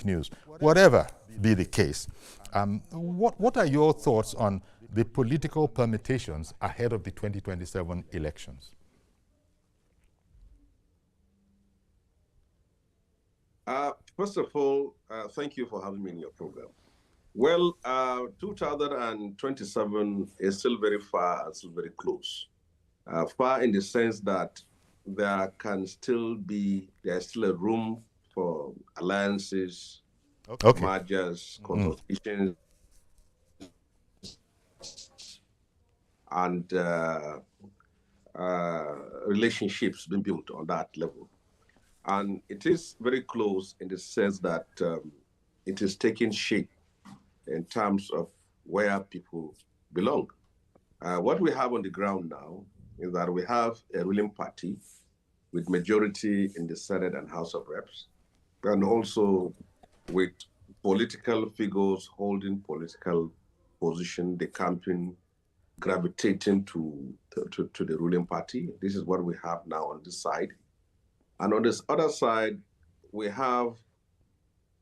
fake news. Whatever be the case, what are your thoughts on the political permutations ahead of the 2027 elections? First of all, thank you for having me in your program. Well, 2027 is still very far and still very close. Far in the sense that there's still a room for alliances, mergers, consultations, and relationships being built on that level. And it is very close in the sense that it is taking shape in terms of where people belong. What we have on the ground now is that we have a ruling party with majority in the Senate and House of Reps, and also with political figures holding political position, the campaign gravitating to the ruling party. This is what we have now on this side. And on this other side, we have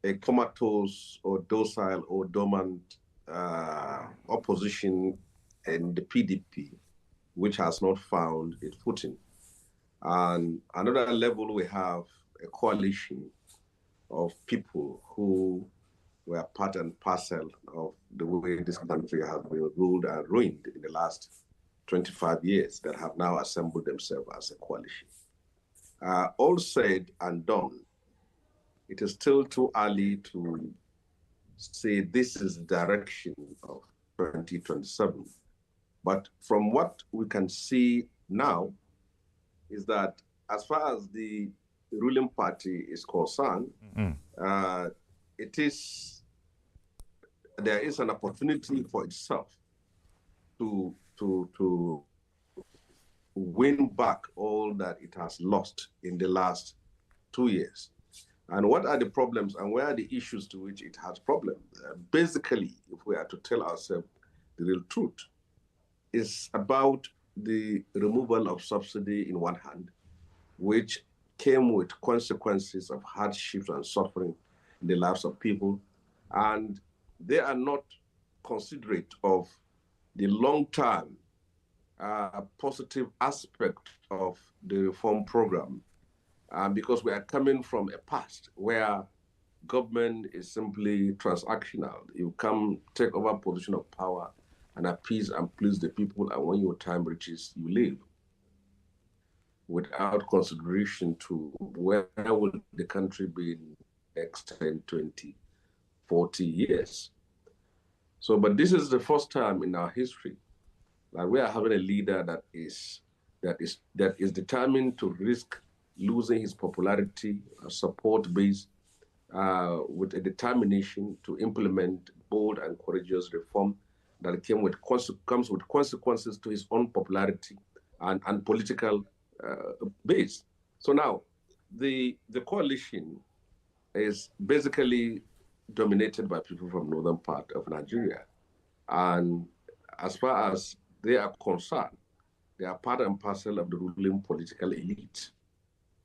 a comatose or docile or dormant opposition in the PDP, which has not found its footing. And another level, we have a coalition of people who were part and parcel of the way this country has been ruled and ruined in the last 25 years that have now assembled themselves as a coalition. All said and done, it is still too early to say this is the direction of 2027. But from what we can see now is that as far as the ruling party is concerned, there is an opportunity for itself to win back all that it has lost in the last 2 years. And what are the problems and where are the issues to which it has problems? Basically, if we are to tell ourselves the real truth, is about the removal of subsidy in one hand, which came with consequences of hardships and suffering in the lives of people. And they are not considerate of the long-term positive aspect of the reform program, because we are coming from a past where government is simply transactional. You come, take over position of power and appease and please the people, and when your time reaches, you leave without consideration to where will the country be in the next 10, 20, 40 years. So, but this is the first time in our history that we are having a leader that is determined to risk losing his popularity, support base, with a determination to implement bold and courageous reform that comes with consequences to his own popularity and political base. So now, the coalition is basically dominated by people from northern part of Nigeria, and as far as they are concerned, they are part and parcel of the ruling political elite.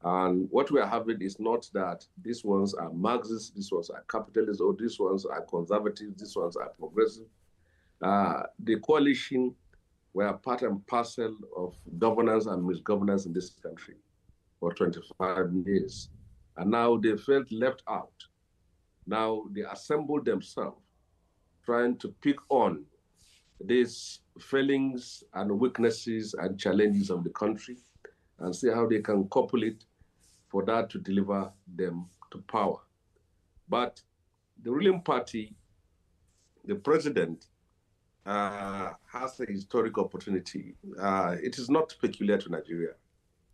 And what we are having is not that these ones are Marxists, these ones are capitalists, or these ones are conservative, these ones are progressive. The coalition were part and parcel of governance and misgovernance in this country for 25 years. And now they felt left out. Now they assembled themselves, trying to pick on these failings and weaknesses and challenges of the country and see how they can copulate for that to deliver them to power. But the ruling party, the president, has a historic opportunity. It is not peculiar to Nigeria.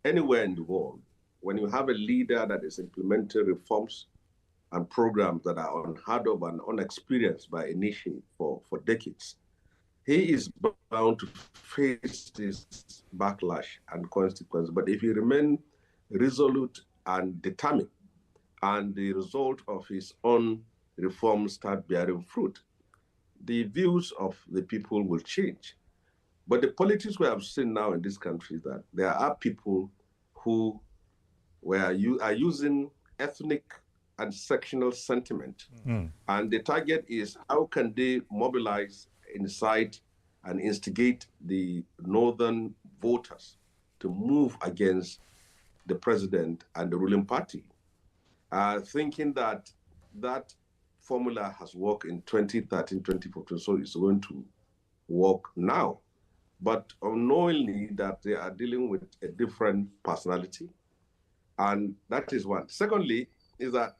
Anywhere in the world, when you have a leader that is implementing reforms and programs that are unheard of and unexperienced by a nation for decades, he is bound to face this backlash and consequences. But if he remains resolute and determined, and the result of his own reforms start bearing fruit, the views of the people will change. But the politics we have seen now in this country is that there are people who are using ethnic and sectional sentiment. And the target is how can they mobilize, incite, and instigate the northern voters to move against the president and the ruling party, thinking that that formula has worked in 2013, 2014, so it's going to work now. But unknowingly that they are dealing with a different personality. And that is one. Secondly, is that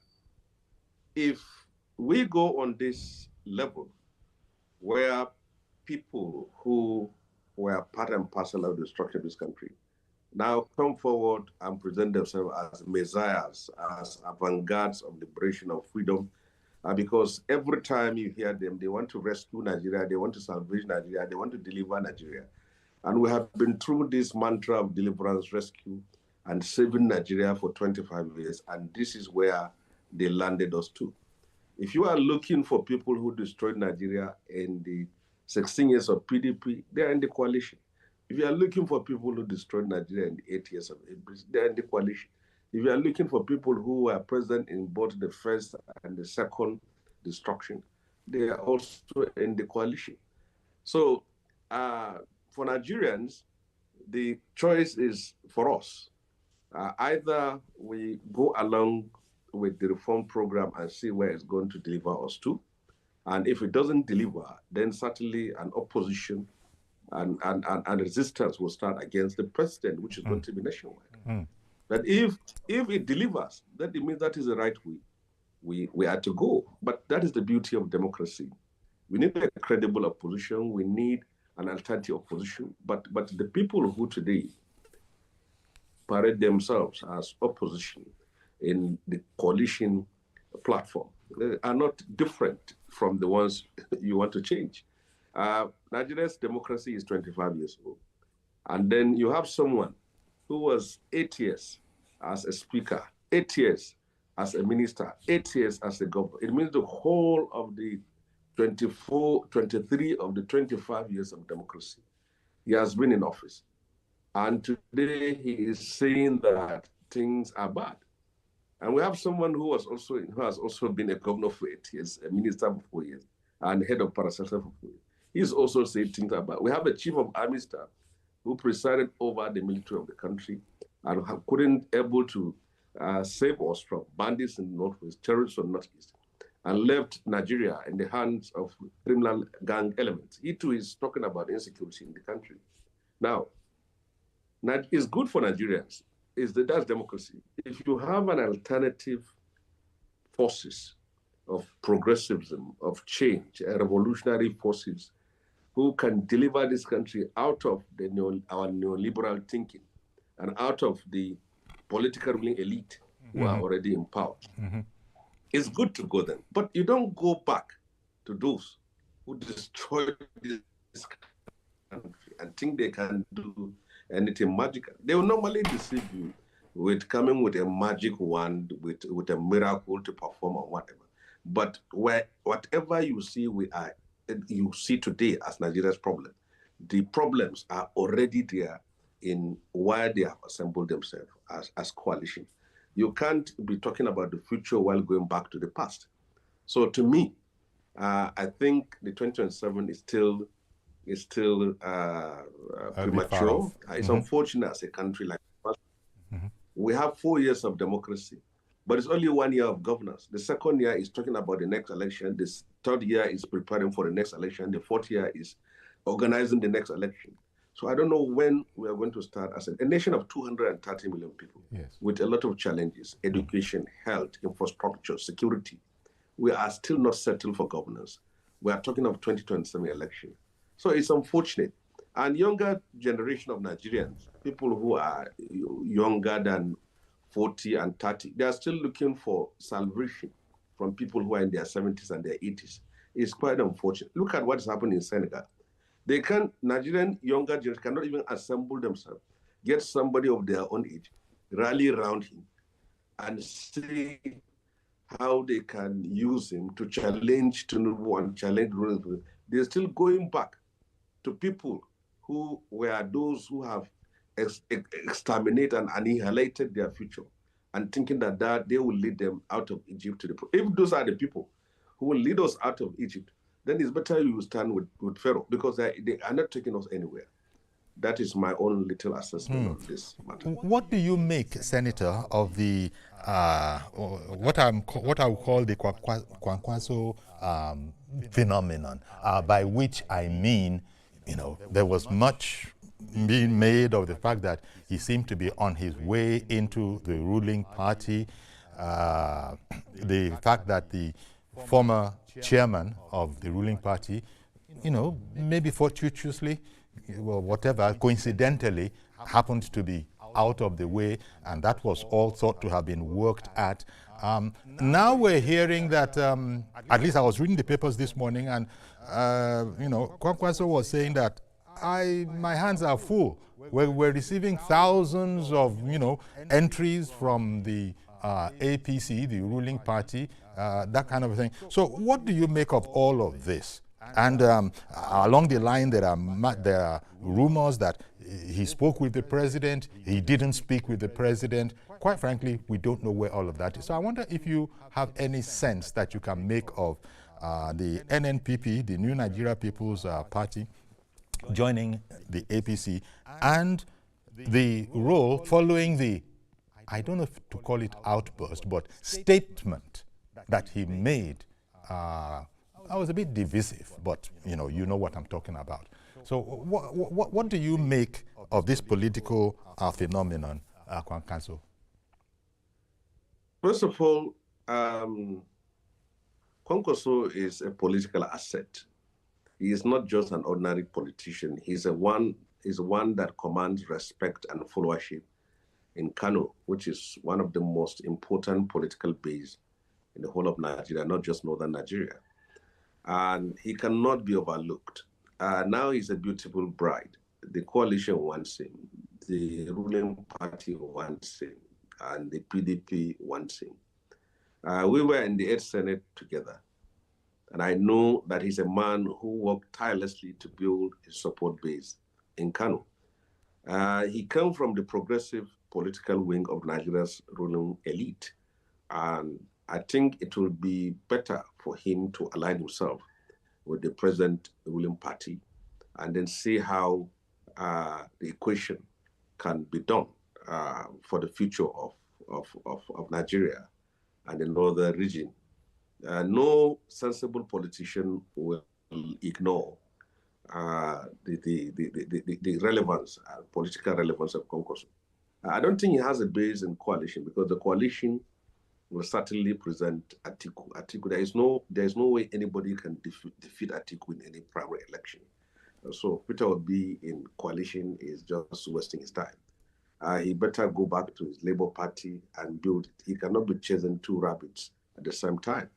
if we go on this level where people who were part and parcel of the structure of this country now come forward and present themselves as messiahs, as avant-gardes of liberation of freedom, because every time you hear them, they want to rescue Nigeria, they want to salvage Nigeria, they want to deliver Nigeria. And we have been through this mantra of deliverance, rescue, and saving Nigeria for 25 years, and this is where they landed us to. If you are looking for people who destroyed Nigeria in the 16 years of PDP, they are in the coalition. If you are looking for people who destroyed Nigeria in the 8 years of APC, they are in the coalition. If you are looking for people who were present in both the first and the second destruction, they are also in the coalition. So for Nigerians, the choice is for us. Either we go along with the reform program and see where it's going to deliver us to. And if it doesn't deliver, then certainly an opposition and resistance will start against the president, which is going to be nationwide. But if it delivers, that it means that is the right way we are to go. But that is the beauty of democracy. We need a credible opposition. We need an alternative opposition. But the people who today parade themselves as opposition in the coalition platform are not different from the ones you want to change. Nigeria's democracy is 25 years old. And then you have someone who was 8 years as a speaker, 8 years as a minister, 8 years as a governor. It means the whole of the 23 of the 25 years of democracy, he has been in office. And today he is saying that things are bad. And we have someone who has also been a governor for 8 years, a minister for 4 years, and head of parasector for 4 years. He's also saying things are bad. We have a chief of army staff who presided over the military of the country and couldn't able to save us from bandits in the northwest, terrorists in the northeast, and left Nigeria in the hands of criminal gang elements. He too is talking about insecurity in the country. Now, it's good for Nigerians. That's democracy. If you have an alternative forces of progressivism, of change, revolutionary forces who can deliver this country out of our neoliberal thinking and out of the political ruling elite who are already in power, it's good to go then. But you don't go back to those who destroyed this country and think they can do anything magical. They will normally deceive you with coming with a magic wand, with a miracle to perform or whatever. But whatever you see today as Nigeria's problem, the problems are already there in why they have assembled themselves as coalition. You can't be talking about the future while going back to the past. So to me, I think the 2027 is still premature. It's unfortunate as a country like us. We have 4 years of democracy, but it's only 1 year of governance. The second year is talking about the next election. The third year is preparing for the next election. The fourth year is organizing the next election. So I don't know when we are going to start as a nation of 230 million people with a lot of challenges, education, health, infrastructure, security. We are still not settled for governance. We are talking of 2027 election. So it's unfortunate. And younger generation of Nigerians, people who are younger than 40 and 30, they are still looking for salvation from people who are in their 70s and their 80s. It's quite unfortunate. Look at what's happened in Senegal. Nigerian younger generation cannot even assemble themselves, get somebody of their own age, rally around him, and see how they can use him to challenge Tinubu and challenge Ronald. They're still going back to people who were those who have exterminated and annihilated their future. and thinking that they will lead them out of Egypt to the. If those are the people who will lead us out of Egypt, then it's better you stand with Pharaoh, because they are not taking us anywhere. That is my own little assessment on this matter. What do you make, Senator, of the what I will call the Kwankwaso phenomenon, by which I mean, there was much being made of the fact that he seemed to be on his way into the ruling party, the fact that the former chairman of the ruling party, maybe fortuitously, well, whatever, coincidentally, happened to be out of the way, and that was all thought to have been worked at. Now we're hearing that, at least I was reading the papers this morning, and, Kwankwaso was saying that my hands are full. We're receiving thousands of, entries from the APC, the ruling party, that kind of thing. So what do you make of all of this? And along the line, there are rumors that he spoke with the president, he didn't speak with the president. Quite frankly, we don't know where all of that is. So I wonder if you have any sense that you can make of the NNPP, the New Nigeria People's Party, joining the APC, and the role following the, I don't know if to call it outburst, but statement that he made. I was a bit divisive, but you know what I'm talking about. So what do you make of this political phenomenon, Kwankwaso? First of all, Kwankwaso is a political asset. He is not just an ordinary politician. He's one that commands respect and followership in Kano, which is one of the most important political bases in the whole of Nigeria, not just northern Nigeria. And he cannot be overlooked. Now he's a beautiful bride. The coalition wants him, the ruling party wants him, and the PDP wants him. We were in the 8th Senate together, and I know that he's a man who worked tirelessly to build his support base in Kano. He came from the progressive political wing of Nigeria's ruling elite, and I think it will be better for him to align himself with the present ruling party and then see how the equation can be done for the future of Nigeria and the northern region. No sensible politician will ignore the relevance, political relevance of Kwankwaso. I don't think he has a base in coalition, because the coalition will certainly present Atiku. There is no way anybody can defeat Atiku in any primary election. So Peter Obi in coalition is just wasting his time. He better go back to his Labour Party and build it. He cannot be chasing two rabbits at the same time.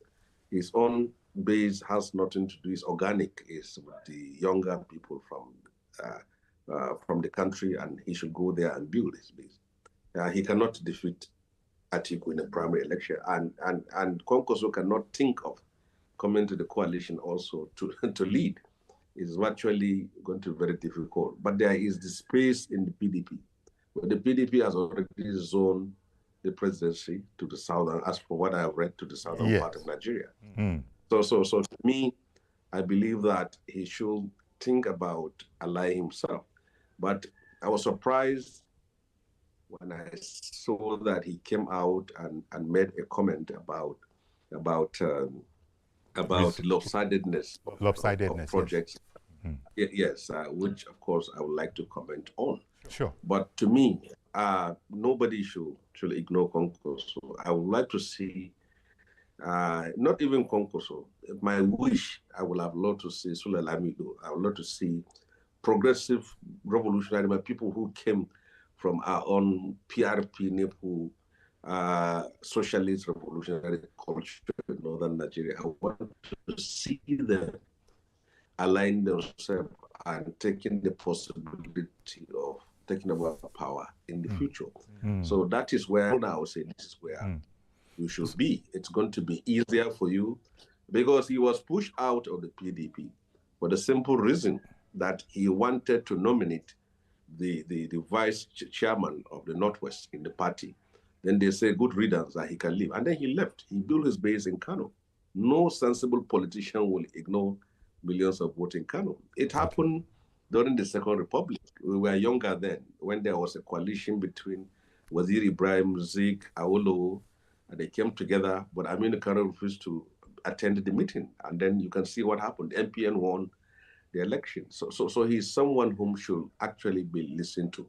His own base has nothing to do. It's organic. It's with the younger people from the country, and he should go there and build his base. He cannot defeat Atiku in a primary election, and Kwankwaso cannot think of coming to the coalition also to lead. It's virtually going to be very difficult. But there is the space in the PDP. But the PDP has already zoned the presidency to the southern, as for what I have read, to the southern part of Nigeria. So to me, I believe that he should think about allying himself. But I was surprised when I saw that he came out and made a comment about lopsidedness of projects. Yes, which of course I would like to comment on. Sure. But to me, nobody should ignore Kwankwaso. I would like to see, not even Kwankwaso, my wish, I would have loved to see Sule Lamido. I would love to see progressive revolutionary people who came from our own PRP, NEPU, socialist revolutionary culture in northern Nigeria. I want to see them align themselves and taking the possibility of taking over power in the future. So that is where I would say this is where you should be. It's going to be easier for you, because he was pushed out of the PDP for the simple reason that he wanted to nominate the vice chairman of the Northwest in the party. then they say good riddance that he can leave. And then he left. He built his base in Kano. No sensible politician will ignore millions of votes in Kano. It happened during the Second Republic. We were younger then, when there was a coalition between Wazir Ibrahim, Zik, Awolowo, and they came together, but Aminu Kano refused to attend the meeting. And then you can see what happened. MPN won the election. So he's someone whom should actually be listened to.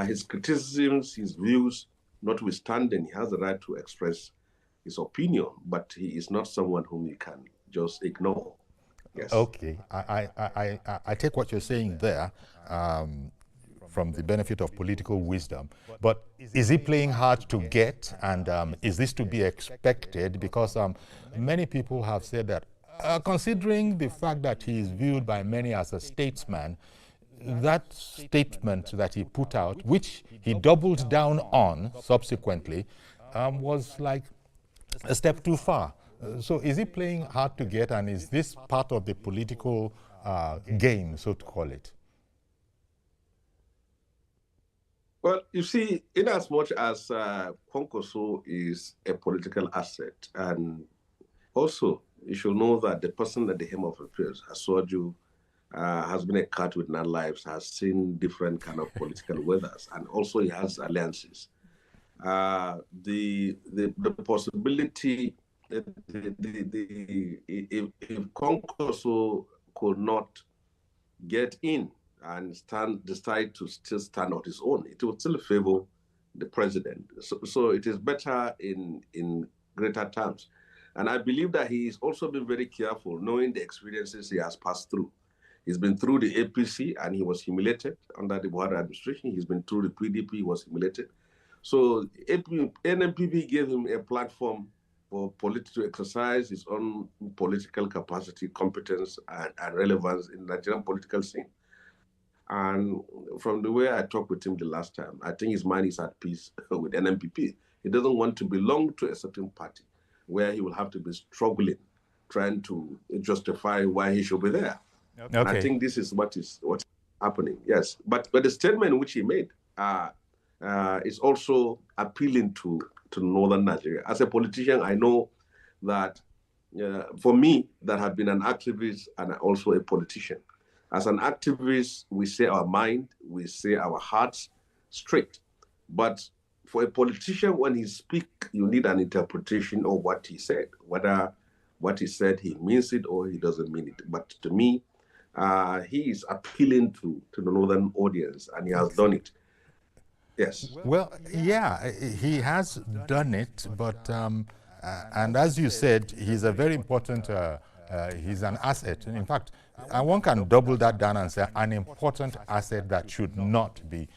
His criticisms, his views, notwithstanding, he has the right to express his opinion, but he is not someone whom you can just ignore. Yes. Okay, I take what you're saying there from the benefit of political wisdom, but is he playing hard to get, and is this to be expected? Because many people have said that considering the fact that he is viewed by many as a statesman, that statement that he put out, which he doubled down on subsequently, was like a step too far. So is he playing hard to get, and is this part of the political game, so to call it? Well, you see, in as much as Kwankwaso is a political asset, and also you should know that the person at the helm of affairs, Asoju, has been a cat with 9 lives, has seen different kind of political weathers, and also he has alliances. The possibility, if Kwankwaso could not get in and decide to still stand on his own, it will still favor the president. So it is better in greater terms. And I believe that he's also been very careful, knowing the experiences he has passed through. He's been through the APC and he was humiliated under the Buhari administration. He's been through the PDP, he was humiliated. So NMPP gave him a platform for to exercise his own political capacity, competence, and relevance in the Nigerian political scene. And from the way I talked with him the last time, I think his mind is at peace with NMPP. He doesn't want to belong to a certain party where he will have to be struggling, trying to justify why he should be there. Okay. And I think this is what's happening. Yes, but the statement which he made is also appealing to northern Nigeria. As a politician, I know that for me, that have been an activist and also a politician. As an activist, we say our mind, we say our hearts straight. But for a politician, when he speaks, you need an interpretation of what he said, whether what he said, he means it or he doesn't mean it. But to me, he is appealing to the northern audience, and he has done it. Yes. Well, yeah, he has done it, but, and as you said, he's a very important, he's an asset. And in fact, one can double that down and say an important asset that should not be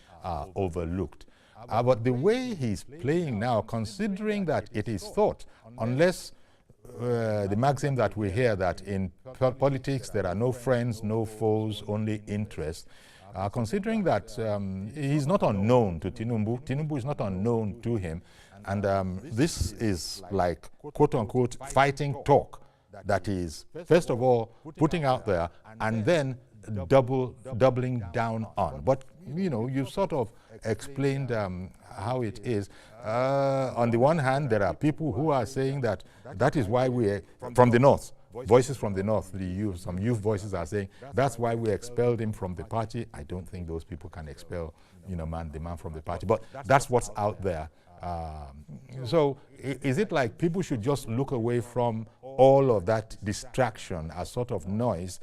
overlooked. But the way he's playing now, considering that it is thought, unless the maxim that we hear that in politics there are no friends, no foes, only interests, considering that he's not unknown to Tinubu, Tinubu is not unknown to him, and this is like, quote-unquote, fighting talk that is, first of all, putting out there, and then doubling down on. But, you know, you sort of explained how it is. On the one hand, there are people who are saying that that is why we, from the north, voices from the north, some youth voices are saying that's why we expelled him from the party. I don't think those people can expel, the man from the party. But that's what's out there. So is it like people should just look away from all of that distraction as sort of noise,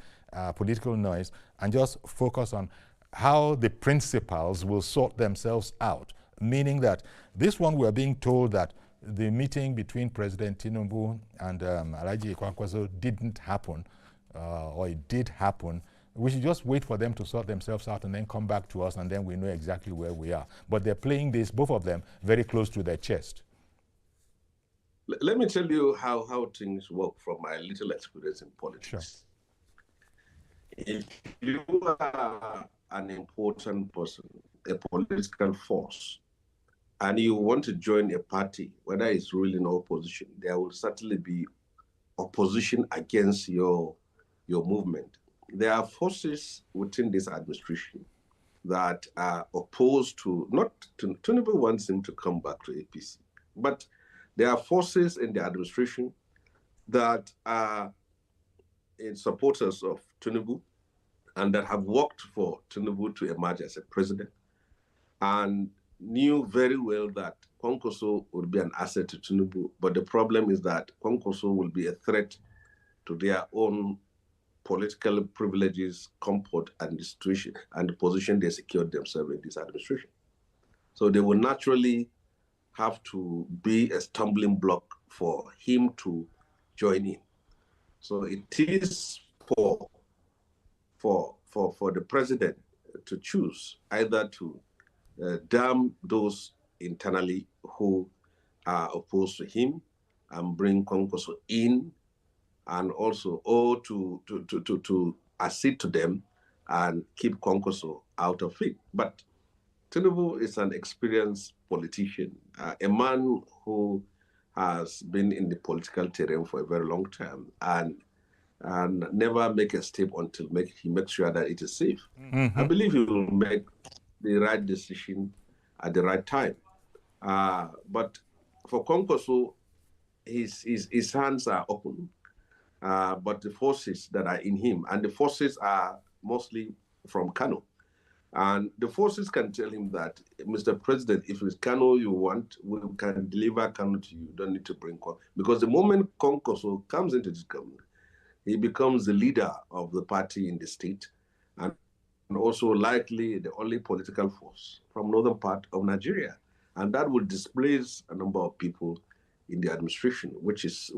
political noise, and just focus on how the principals will sort themselves out? Meaning that this one, we're being told that the meeting between President Tinubu and Alhaji Kwankwaso didn't happen, or it did happen. We should just wait for them to sort themselves out and then come back to us, and then we know exactly where we are. But they're playing this, both of them, very close to their chest. Let me tell you how things work from my little experience in politics. Sure. If you are an important person, a political force, and you want to join a party, whether it's ruling or opposition, there will certainly be opposition against your movement. There are forces within this administration that are opposed to, not Tinubu wants him to come back to APC. But there are forces in the administration that are in supporters of Tinubu and that have worked for Tinubu to emerge as a president and knew very well that Kwankwaso would be an asset to Tinubu. But the problem is that Kwankwaso will be a threat to their own political privileges, comfort, and the situation and the position they secured themselves in this administration. So they will naturally have to be a stumbling block for him to join in. So it is for the president to choose either to damn those internally who are opposed to him and bring Kwankwaso in, and also or to accede to them and keep Kwankwaso out of it. But Tinubu is an experienced politician, a man who has been in the political terrain for a very long time and never make a step until he makes sure that it is safe. Mm-hmm. I believe he will make the right decision at the right time. But for Kwankwaso, his hands are open. But the forces that are in him, and the forces are mostly from Kano. And the forces can tell him that, Mr. President, if it's Kano you want, we can deliver Kano to you. You don't need to bring Kwankwaso. Because the moment Kwankwaso comes into this government, he becomes the leader of the party in the state, and also likely the only political force from northern part of Nigeria. And that will displace a number of people in the administration, which is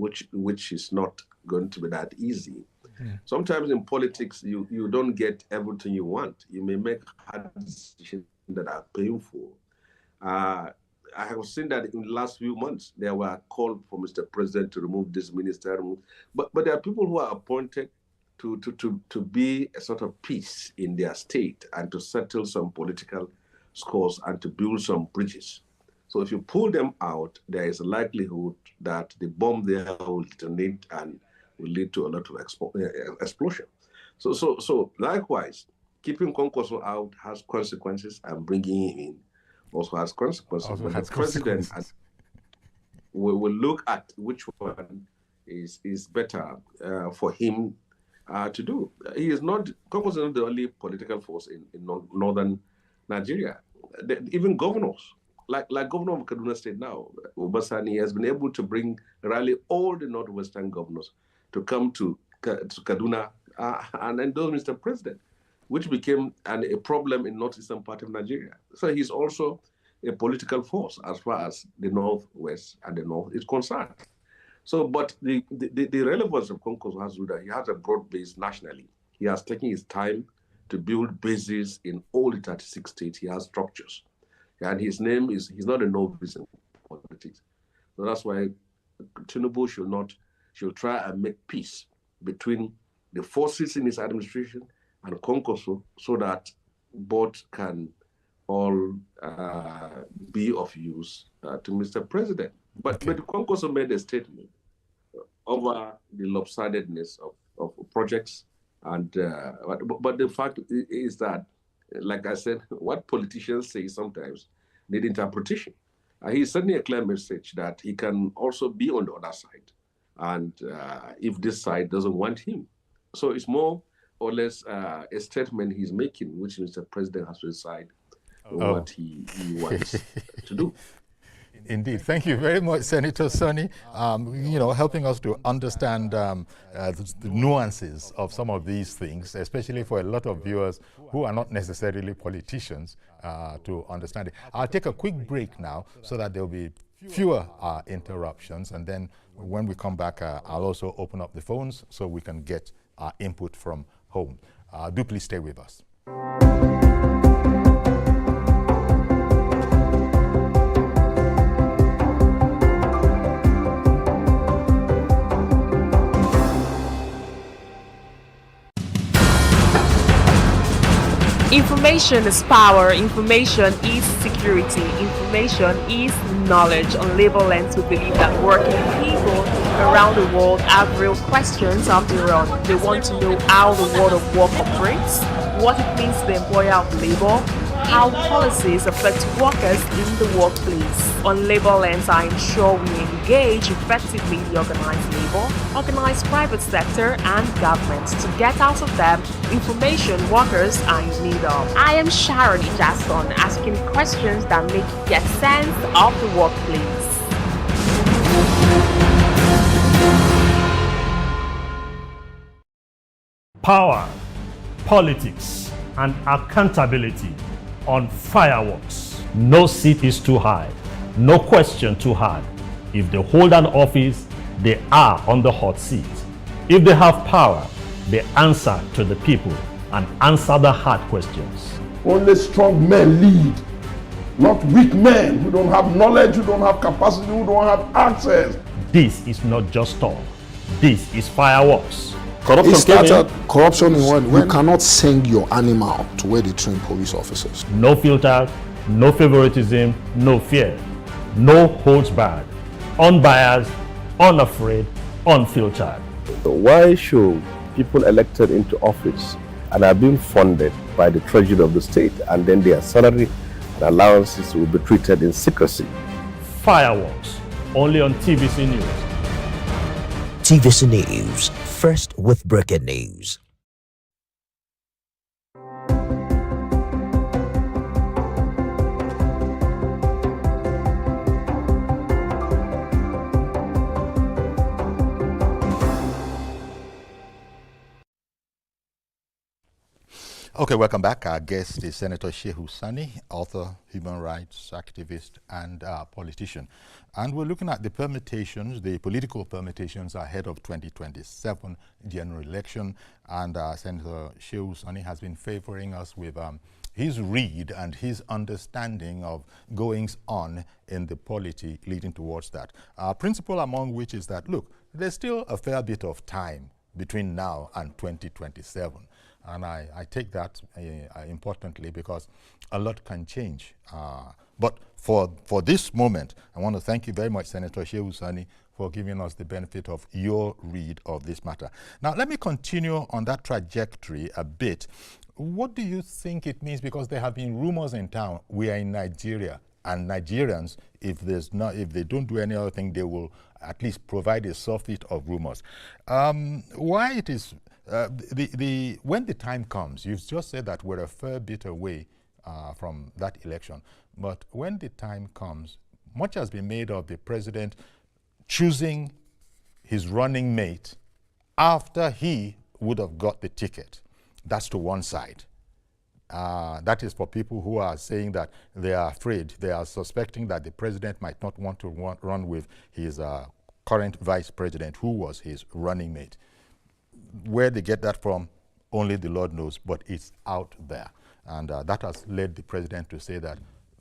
not going to be that easy. Mm. Sometimes in politics, you don't get everything you want. You may make hard decisions that are painful. I have seen that in the last few months, there were calls for Mr. President to remove this minister. But there are people who are appointed to be a sort of peace in their state and to settle some political scores and to build some bridges. So if you pull them out, there is a likelihood that the bomb there will detonate and will lead to a lot of explosion. So likewise, keeping Kwankwaso out has consequences, and bringing him in also has consequences. But the president will look at which one is better for him to do. Kwankwaso is not the only political force in northern Nigeria. Even governors, like Governor of Kaduna State now, Obasani, has been able to rally all the northwestern governors to come to Kaduna and endorse Mr. President, which became a problem in northeastern part of Nigeria. So he's also a political force as far as the northwest and the north is concerned. So, but the relevance of Kwankwaso has to do that he has a broad base nationally. He has taken his time to build bases in all the 36 states. He has structures. And his name he's not a novice in politics. So that's why Tinubu should try and make peace between the forces in his administration and Kwankwaso so that both can all be of use to Mr. President. But Kwankwaso made a statement over the lopsidedness of projects. And but the fact is that, like I said, what politicians say sometimes need interpretation. He's sending a clear message that he can also be on the other side, and if this side doesn't want him. So it's more or less a statement he's making, which Mr. President has to decide what he wants to do. Indeed. Thank you very much, Senator Sonny, helping us to understand the nuances of some of these things, especially for a lot of viewers who are not necessarily politicians to understand it. I'll take a quick break now so that there will be fewer interruptions, and then when we come back, I'll also open up the phones so we can get input from home. Do please stay with us. Information is power, information is security, information is knowledge. On Labor Lens, we believe that working people around the world have real questions of their own. They want to know how the world of work operates, what it means to the employer of labor, how policies affect workers in the workplace. On Labor Lens, I ensure we engage effectively the organized labor, organized private sector, and government to get out of them information workers are in need of. I am Sharon Ijason, asking questions that make you get sense of the workplace. Power, politics, and accountability on fireworks. No seat is too high, no question too hard. If they hold an office, they are on the hot seat. If they have power, they answer to the people and answer the hard questions. Only strong men lead, not weak men who don't have knowledge, who don't have capacity, who don't have access. This is not just talk. This is fireworks. Corruption it started corruption in when you cannot send your animal to where they train police officers. No filter, no favoritism, no fear, no holds barred, unbiased, unafraid, unfiltered. Why should people elected into office and are being funded by the treasury of the state and then their salary and allowances will be treated in secrecy? Fireworks, only on TVC News. TVC News, first with breaking news. Okay, welcome back. Our guest is Senator Shehu Sani, author, human rights activist, and politician. And we're looking at the permutations, the political permutations ahead of 2027 general election. And Senator Shehu Sani has been favoring us with his read and his understanding of goings on in the polity leading towards that. Principle among which is that, look, there's still a fair bit of time between now and 2027. And I take that importantly because a lot can change. But for this moment, I want to thank you very much, Senator Shehu Sani, for giving us the benefit of your read of this matter. Now, let me continue on that trajectory a bit. What do you think it means? Because there have been rumors in town. We are in Nigeria, and Nigerians, if they don't do any other thing, they will at least provide a surfeit of rumors. Why it is when the time comes, you've just said that we're a fair bit away from that election, but when the time comes, much has been made of the president choosing his running mate after he would have got the ticket. That's to one side. That is for people who are saying that they are afraid, they are suspecting that the president might not want to run with his current vice president, who was his running mate. Where they get that from, only the Lord knows, but it's out there. And that has led the president to say that,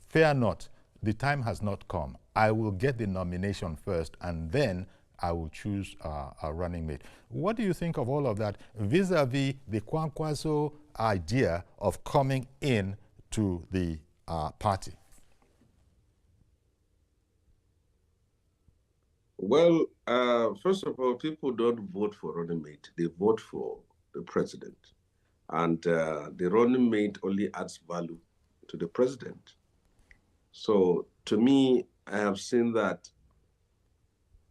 fear not, the time has not come. I will get the nomination first, and then I will choose a running mate. What do you think of all of that vis-a-vis the Kwankwaso idea of coming in to the party? Well, first of all, people don't vote for running mate. They vote for the president. And the running mate only adds value to the president. So to me, I have seen that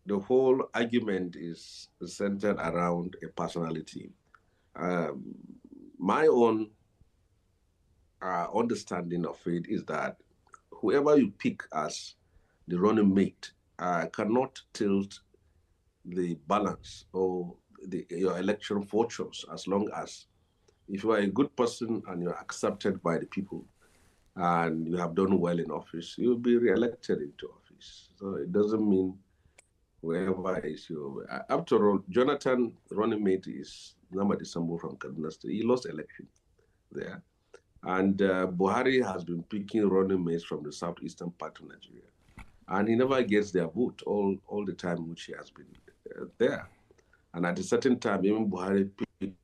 the whole argument is centered around a personality. My own understanding of it is that whoever you pick as the running mate cannot tilt the balance or your election fortunes, as long as if you are a good person and you're accepted by the people and you have done well in office, you'll be re-elected into office. So it doesn't mean whoever is your... After all, Jonathan, running mate, is Namadi Sambo from Kaduna State. He lost election there. And Buhari has been picking running mates from the southeastern part of Nigeria. And he never gets their vote all the time which he has been there. And at a certain time, even Buhari picked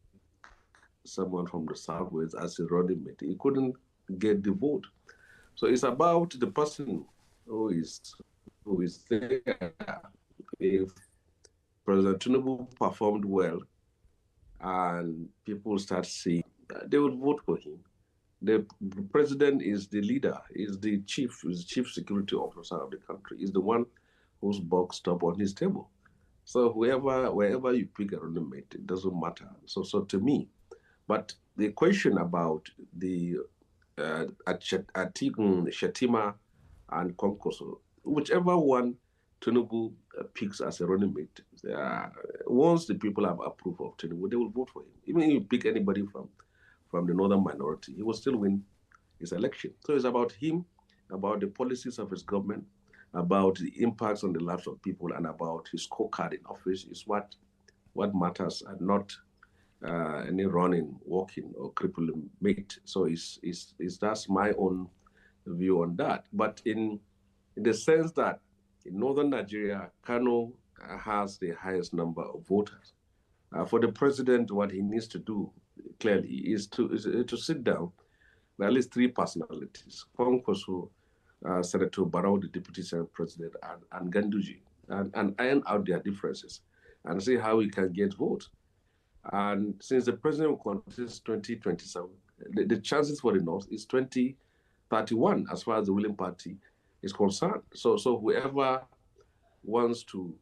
someone from the southwest as a running mate. He couldn't get the vote. So it's about the person who is there. If President Tinubu performed well and people start seeing, they would vote for him. The president is the leader, is the chief security officer of the country, is the one who's boxed up on his table. So wherever you pick a running mate, it doesn't matter. So to me, but the question about the Shatima and Kwankwaso, whichever one Tinubu picks as a running mate, once the people have approved of Tinubu, they will vote for him. Even if you pick anybody from the northern minority, he will still win his election. So it's about him, about the policies of his government, about the impacts on the lives of people, and about his scorecard in office is what matters, and not any running, walking, or crippling mate. So that's my own view on that. But in the sense that in northern Nigeria, Kano has the highest number of voters. For the president, what he needs to do clearly is to sit down with at least three personalities: Kwankwaso, Senator Barrow, the Deputy Senate President, and Ganduji, and iron out their differences and see how we can get votes. And since the president will contest 2027, the chances for the North is 2031 as far as the ruling party is concerned. So whoever wants to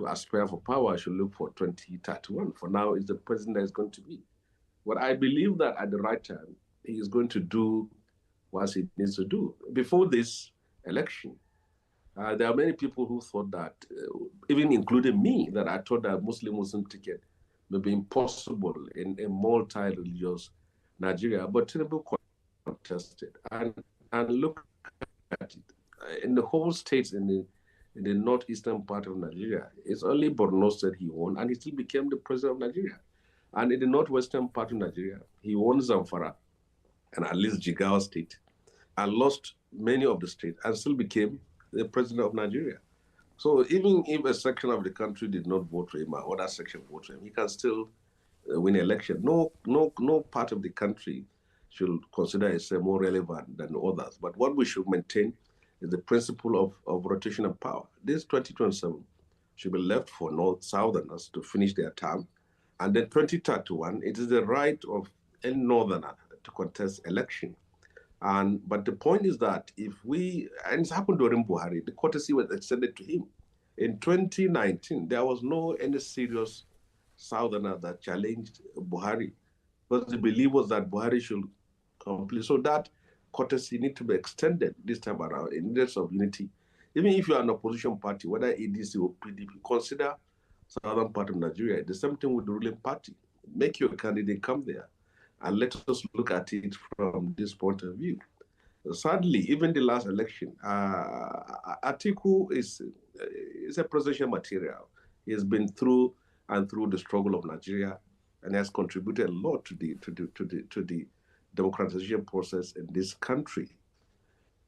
aspire for power should look for 2031. For now, it's the president that is going to be. But I believe that at the right time, he is going to do what he needs to do. Before this election, there are many people who thought that, even including me, that I thought that Muslim ticket may be impossible in a multi-religious Nigeria. But Tinubu contested, and look at it. In the whole states in the northeastern part of Nigeria, it's only Borno State he won, and he still became the president of Nigeria. And in the northwestern part of Nigeria, he won Zamfara and at least Jigawa State, and lost many of the states, and still became the president of Nigeria. So even if a section of the country did not vote for him, or other section vote for him, he can still win an election. No part of the country should consider itself more relevant than others. But what we should maintain is the principle of rotation of power. This 2027 should be left for Southerners to finish their term. And then 2031, it is the right of any Northerner to contest election. But the point is that and it's happened during Buhari, the courtesy was extended to him. In 2019, there was any serious Southerner that challenged Buhari, because the belief was that Buhari should complete. So that courtesy needs to be extended this time around in the interest of unity. Even if you are an opposition party, whether ADC or PDP, consider southern part of Nigeria. The same thing with the ruling party. Make your candidate come there, and let us look at it from this point of view. Sadly, even the last election, Atiku is a presidential material. He has been through the struggle of Nigeria, and has contributed a lot to the democratization process in this country.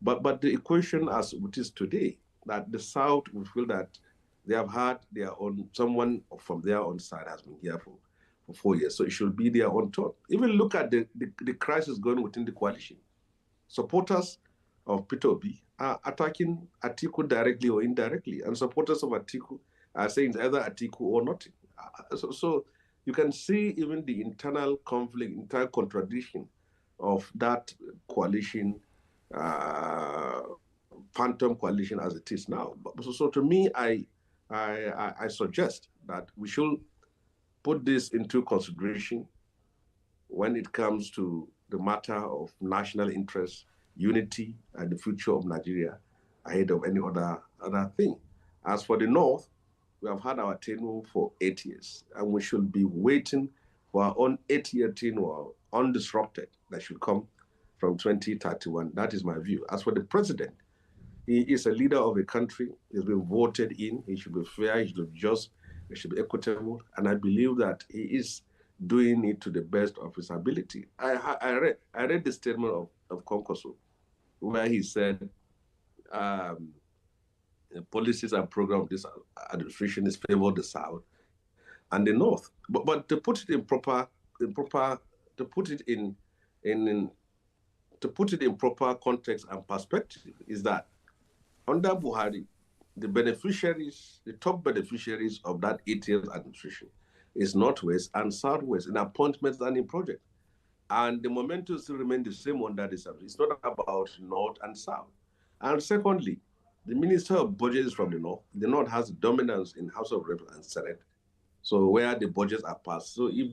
But the equation as it is today, that the South will feel that they have had their own, someone from their own side has been here for 4 years, so it should be their own turn. Even look at the crisis going within the coalition. Supporters of Peter Obi are attacking Atiku directly or indirectly, and supporters of Atiku are saying it's either Atiku or nothing. So you can see even the internal conflict, internal contradiction of that coalition, phantom coalition as it is now. So to me, I suggest that we should put this into consideration when it comes to the matter of national interest, unity, and the future of Nigeria ahead of any other thing. As for the North, we have had our tenure for 8 years, and we should be waiting for our own 8-year tenure undisrupted that should come from 2031. That is my view. As for the president, he is a leader of a country. He's been voted in. He should be fair. He should be just. He should be equitable. And I believe that he is doing it to the best of his ability. I read the statement of Kwankwaso, where he said the policies and programs of this administration is favor the South and the North. But to put it in proper context and perspective is that under Buhari, the top beneficiaries of that 8 years administration is Northwest and Southwest in appointments and in projects. And the momentum still remains the same on that. It's not about North and South. And secondly, the Minister of Budget is from the North. The North has dominance in House of Reps and Senate. So where the budgets are passed. So if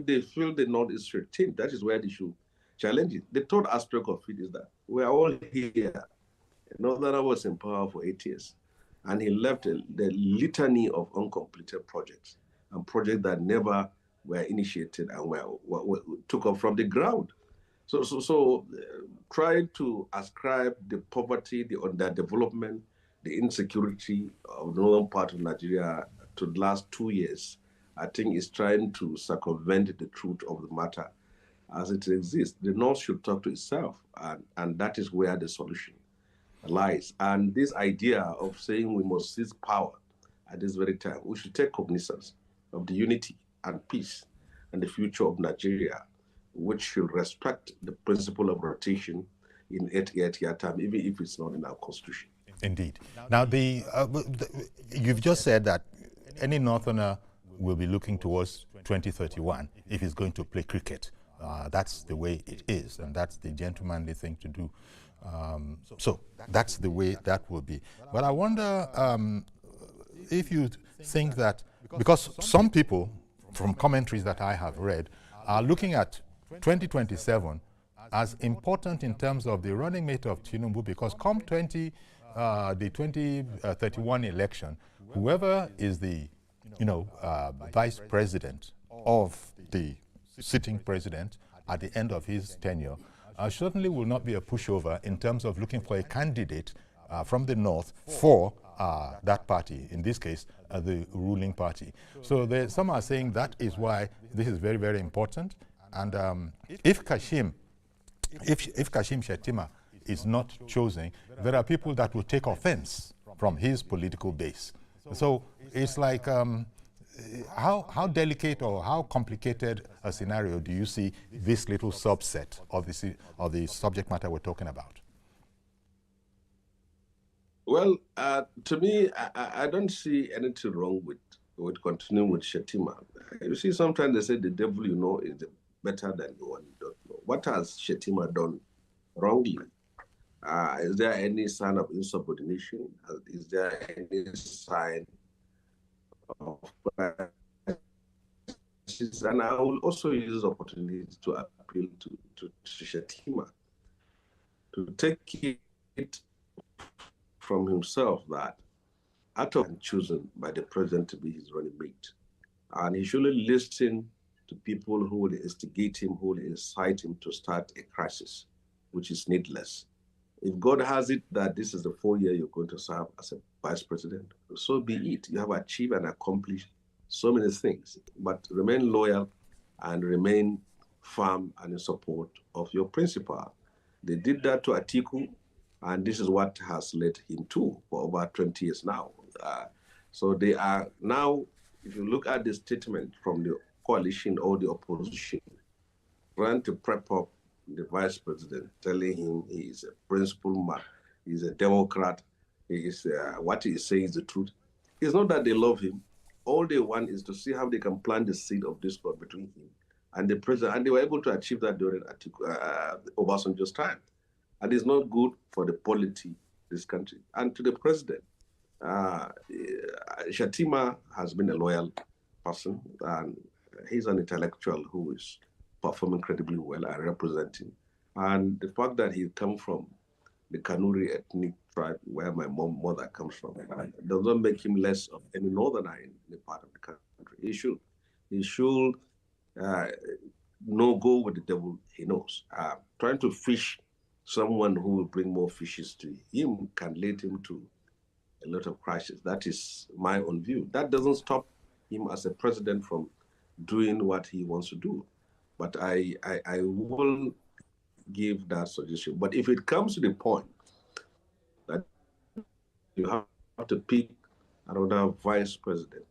they feel the North is threatened, that is where they should challenge it. The third aspect of it is that we are all here. Northerner was in power for 8 years, and he left the litany of uncompleted projects and projects that never were initiated and were took up from the ground. So trying to ascribe the poverty, the underdevelopment, the insecurity of the northern part of Nigeria to the last 2 years, I think is trying to circumvent the truth of the matter as it exists. The North should talk to itself, and that is where the solution lies. And this idea of saying we must seize power at this very time, we should take cognizance of the unity and peace and the future of Nigeria, which should respect the principle of rotation in 8-year time, even if it's not in our constitution. Indeed. Now, you've just said that any Northerner will be looking towards 2031 if he's going to play cricket. That's the way it is, and that's the gentlemanly thing to do. So that's the way that will be. But I wonder if you think that, because some people, from commentaries that I have read, are looking at 2027 as important in terms of the running mate of Tinubu, because come the 2031 election, whoever is the vice president of the sitting president at the end of his tenure certainly will not be a pushover in terms of looking for a candidate from the north for that party, in this case, the ruling party. So some are saying that is why this is very, very important. And if Kashim Shettima is not chosen, there are people that will take offense from his political base. So it's like, how delicate or how complicated a scenario do you see this little subset of the subject matter we're talking about? Well, to me, I don't see anything wrong with continuing with Shettima. You see, sometimes they say the devil you know is better than the one you don't know. What has Shettima done wrongly? Is there any sign of insubordination? Is there any sign of crisis? And I will also use this opportunity to appeal to Shettima to take it from himself that after chosen by the president to be his running mate, and he should listen to people who will instigate him, who will incite him to start a crisis, which is needless. If God has it that this is the 4 year you're going to serve as a vice president, so be it. You have achieved and accomplished so many things, but remain loyal and remain firm and in support of your principle. They did that to Atiku, and this is what has led him to for over 20 years now. So they are now, if you look at the statement from the coalition or the opposition, trying to prep up the vice president, telling him he is a principled man, he's a Democrat, he is what he says is the truth. It's not that they love him. All they want is to see how they can plant the seed of discord between him and the president, and they were able to achieve that during Obasanjo's time. And it's not good for the polity of this country. And to the president, Shettima has been a loyal person, and he's an intellectual who is performing incredibly well and representing. And the fact that he comes from the Kanuri ethnic tribe, where my mother comes from, does not make him less of any northerner in the part of the country. He should go with the devil he knows. Trying to fish someone who will bring more fishes to him can lead him to a lot of crisis. That is my own view. That doesn't stop him as a president from doing what he wants to do. But I will give that suggestion. But if it comes to the point that you have to pick another vice president,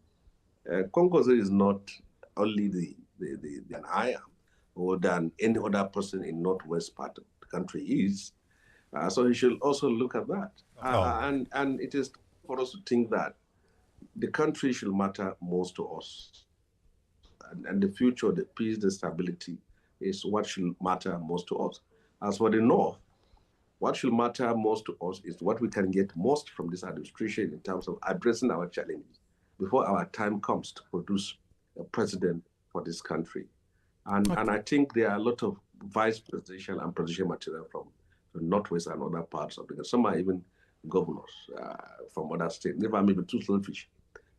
Kwankwaso is not only than I am or than any other person in northwest part of the country is. So he should also look at that. And it is for us to think that the country should matter most to us. And the future, the peace, the stability, is what should matter most to us. As for the North, what should matter most to us is what we can get most from this administration in terms of addressing our challenges before our time comes to produce a president for this country. And I think there are a lot of vice presidential and presidential material from the Northwest and other parts of the country. Some are even governors from other states. Never maybe too selfish.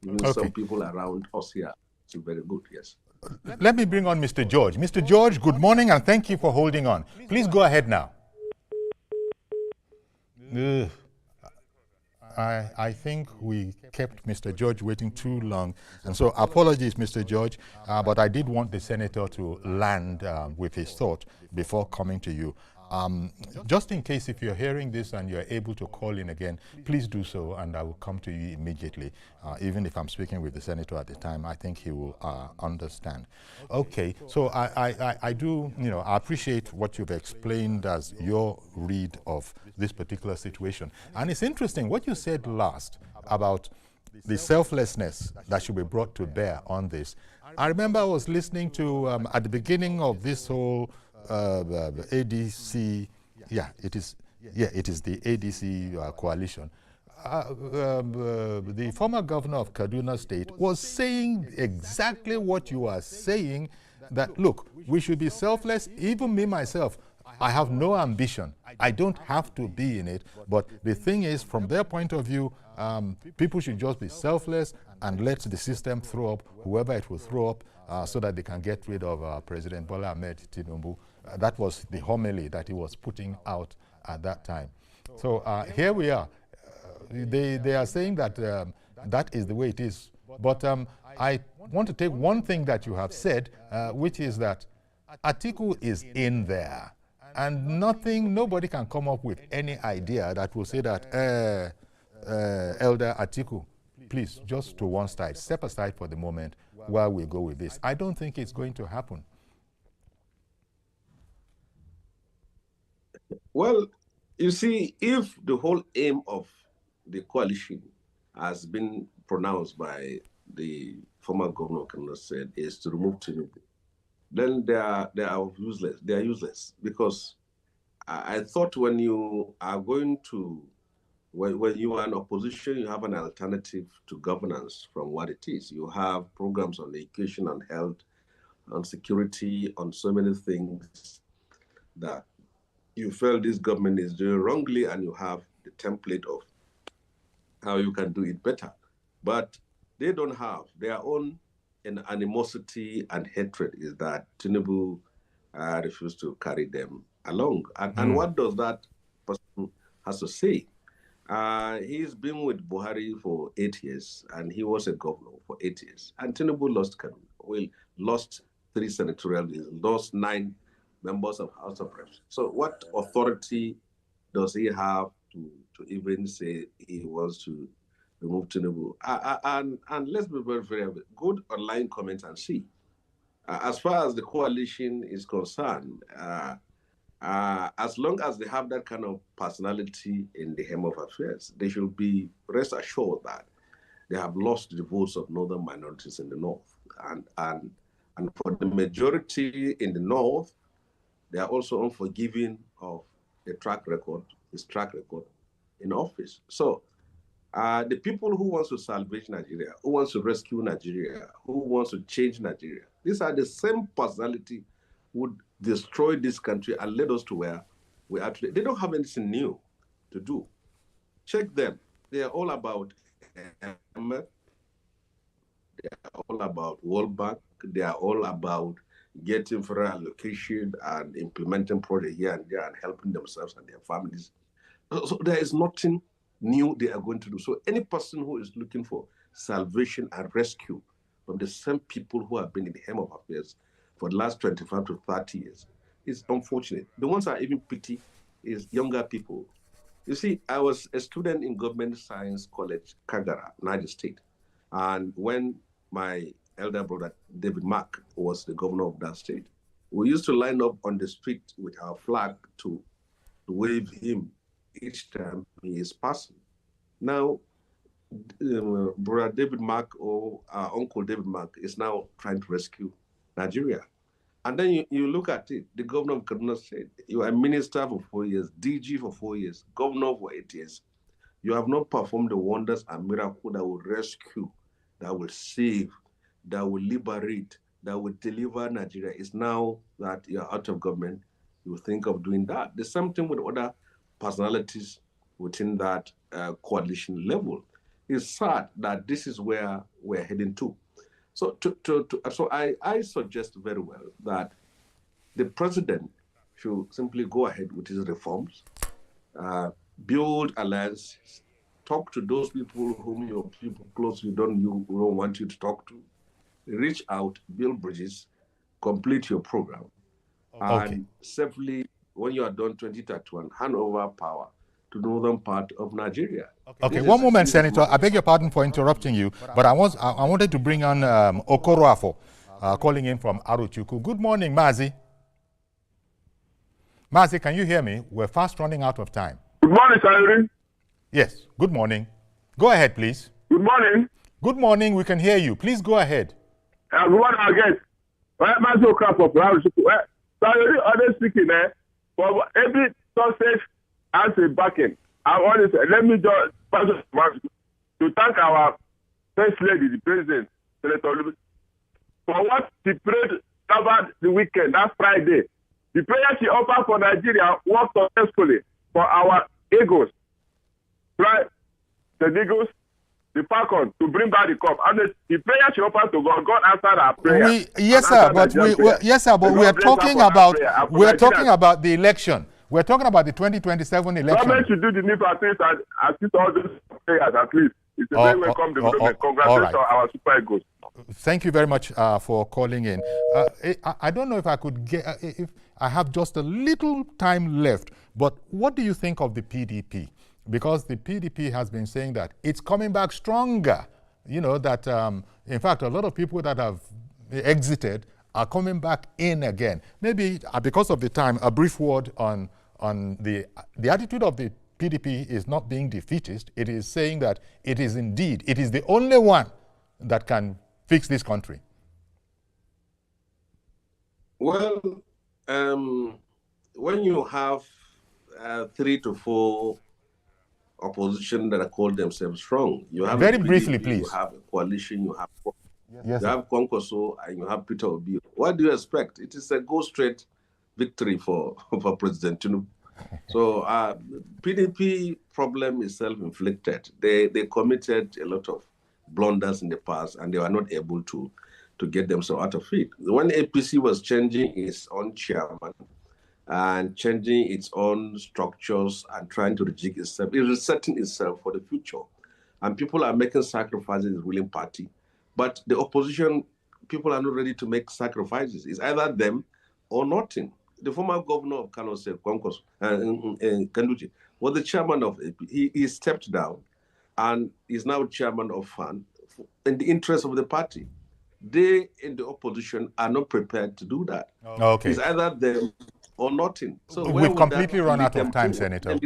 Even some people around us here are very good, yes. Let me bring on Mr. George. Mr. George, good morning and thank you for holding on. Please go ahead now. I think we kept Mr. George waiting too long. And so apologies, Mr. George, but I did want the senator to land with his thought before coming to you. Just in case if you're hearing this and you're able to call in again, please do so and I will come to you immediately. Even if I'm speaking with the senator at the time, I think he will understand. Okay, so I do, I appreciate what you've explained as your read of this particular situation. And it's interesting what you said last about the selflessness that should be brought to bear on this. I remember I was listening to, at the beginning of this whole ADC, it is the ADC coalition. The former governor of Kaduna State was saying exactly what you are saying, that look, we should be selfless. Even me myself, I have no ambition. I don't have to be in it. But the thing is, from their point of view, people should just be selfless and let the system throw up whoever it will throw up so that they can get rid of President Bola Ahmed Tinubu. That was the homily that he was putting out at that time. So here we are. They are saying that that is the way it is. But I want to take one thing that you have said, which is that Atiku is in there. And nobody can come up with any idea that will say that, Elder Atiku, please, just to one side, step aside for the moment while we go with this. I don't think it's going to happen. Well, you see, if the whole aim of the coalition has been pronounced by the former governor of Kaduna State is to remove Tinubu, then they are useless. They are useless because I thought when you are going to, when you are in opposition, you have an alternative to governance from what it is. You have programs on education, on health, on security, on so many things that you felt this government is doing wrongly, and you have the template of how you can do it better. But they don't have their own animosity and hatred is that Tinubu refused to carry them along. And what does that person has to say? He's been with Buhari for 8 years, and he was a governor for 8 years. And Tinubu lost 3 senatorial, lost 9 members of House of Reps. So what authority does he have to even say he wants to remove Tinubu? And let's be very, very good online comment and see. As far as the coalition is concerned, as long as they have that kind of personality in the hem of affairs, they should be rest assured that they have lost the votes of northern minorities in the north. And for the majority in the north, they are also unforgiving of his track record in office. So the people who want to salvage Nigeria, who wants to rescue Nigeria, who wants to change Nigeria, these are the same personality who would destroy this country and lead us to where we are today. They don't have anything new to do. Check them. They are all about they are all about World Bank. They are all about getting federal allocation and implementing projects here and there and helping themselves and their families. So there is nothing new they are going to do. So any person who is looking for salvation and rescue from the same people who have been in the hem of affairs for the last 25 to 30 years is unfortunate. The ones I even pity is younger people. You see, I was a student in Government Science College, Kagara, Niger State. And when my elder brother, David Mark, was the governor of that state, we used to line up on the street with our flag to wave him each time he is passing. Now, brother David Mark or our uncle David Mark is now trying to rescue Nigeria. And then you look at it, the governor of Kaduna said, you are a minister for 4 years, DG for 4 years, governor for 8 years. You have not performed the wonders and miracles that will rescue, that will save, that will liberate, that will deliver Nigeria. It's now that you're out of government, you think of doing that. There's something with other personalities within that coalition level. It's sad that this is where we're heading to. So I suggest very well that the president should simply go ahead with his reforms, build alliances, talk to those people whom your people close you don't want you to talk to, reach out, build bridges, complete your program, and safely, when you are done 2031, hand over power to the northern part of Nigeria. Okay, one moment, Senator. I beg your pardon for interrupting you, but I wanted to bring on Okoroafo, calling in from Arochukwu. Good morning, Mazi. Mazi, can you hear me? We're fast running out of time. Good morning, Sayuri. Yes, good morning. Go ahead, please. Good morning. Good morning, we can hear you. Please go ahead. Good morning again. Mazi Okoroafo from Arochukwu. Sayuri, always speaking, for every sausage has a backing. I want to say, let me just to thank our First Lady, the President, Senator Lubis, for what she prayed covered the weekend, that Friday. The prayer she offered for Nigeria worked successfully for our Eagles, right? The Eagles, the Falcon, to bring back the cup. And the prayer she offered to God, God answered our prayer. Yes, sir, but we are talking about the election. We're talking about the 2027 election. Government should do the needful things and assist all those prayers at least. It's a very welcome development. Congratulations on our Super Eagles. Thank you very much for calling in. I don't know if I could get, if I have just a little time left, but what do you think of the PDP? Because the PDP has been saying that it's coming back stronger. You know, that in fact, a lot of people that have exited are coming back in again. Maybe because of the time, a brief word on the attitude of the PDP is not being defeatist. It is saying that it is the only one that can fix this country. Well, when you have 3 to 4 opposition that call themselves strong, you have very briefly, please. You have a coalition, you have yes, you have Kwankwaso and you have Peter Obi. What do you expect? It is a go straight victory for President Tinubu. So PDP problem is self-inflicted. They committed a lot of blunders in the past and they were not able to get themselves out of it. When APC was changing its own chairman and changing its own structures and trying to rejig itself, it's resetting itself for the future. And people are making sacrifices in the ruling party. But the opposition, people are not ready to make sacrifices. It's either them or nothing. The former governor of Kano State, Kwankwaso, Kanduchi, was the chairman of AP. He stepped down and is now chairman of FAN in the interest of the party. They in the opposition are not prepared to do that. Okay. It's either them or nothing. So we've completely run out of time, Senator.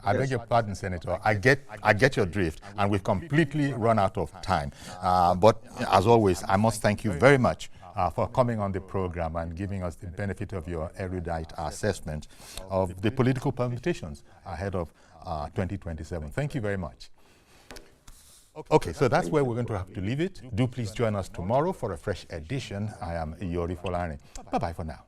I beg your pardon, Senator. I get your drift, and we've completely run out of time. But as always, I must thank you very much for coming on the program and giving us the benefit of your erudite assessment of the political permutations ahead of 2027. Thank you very much. Okay, so that's where we're going to have to leave it. Do please join us tomorrow for a fresh edition. I am Iyori Folani. Bye-bye for now.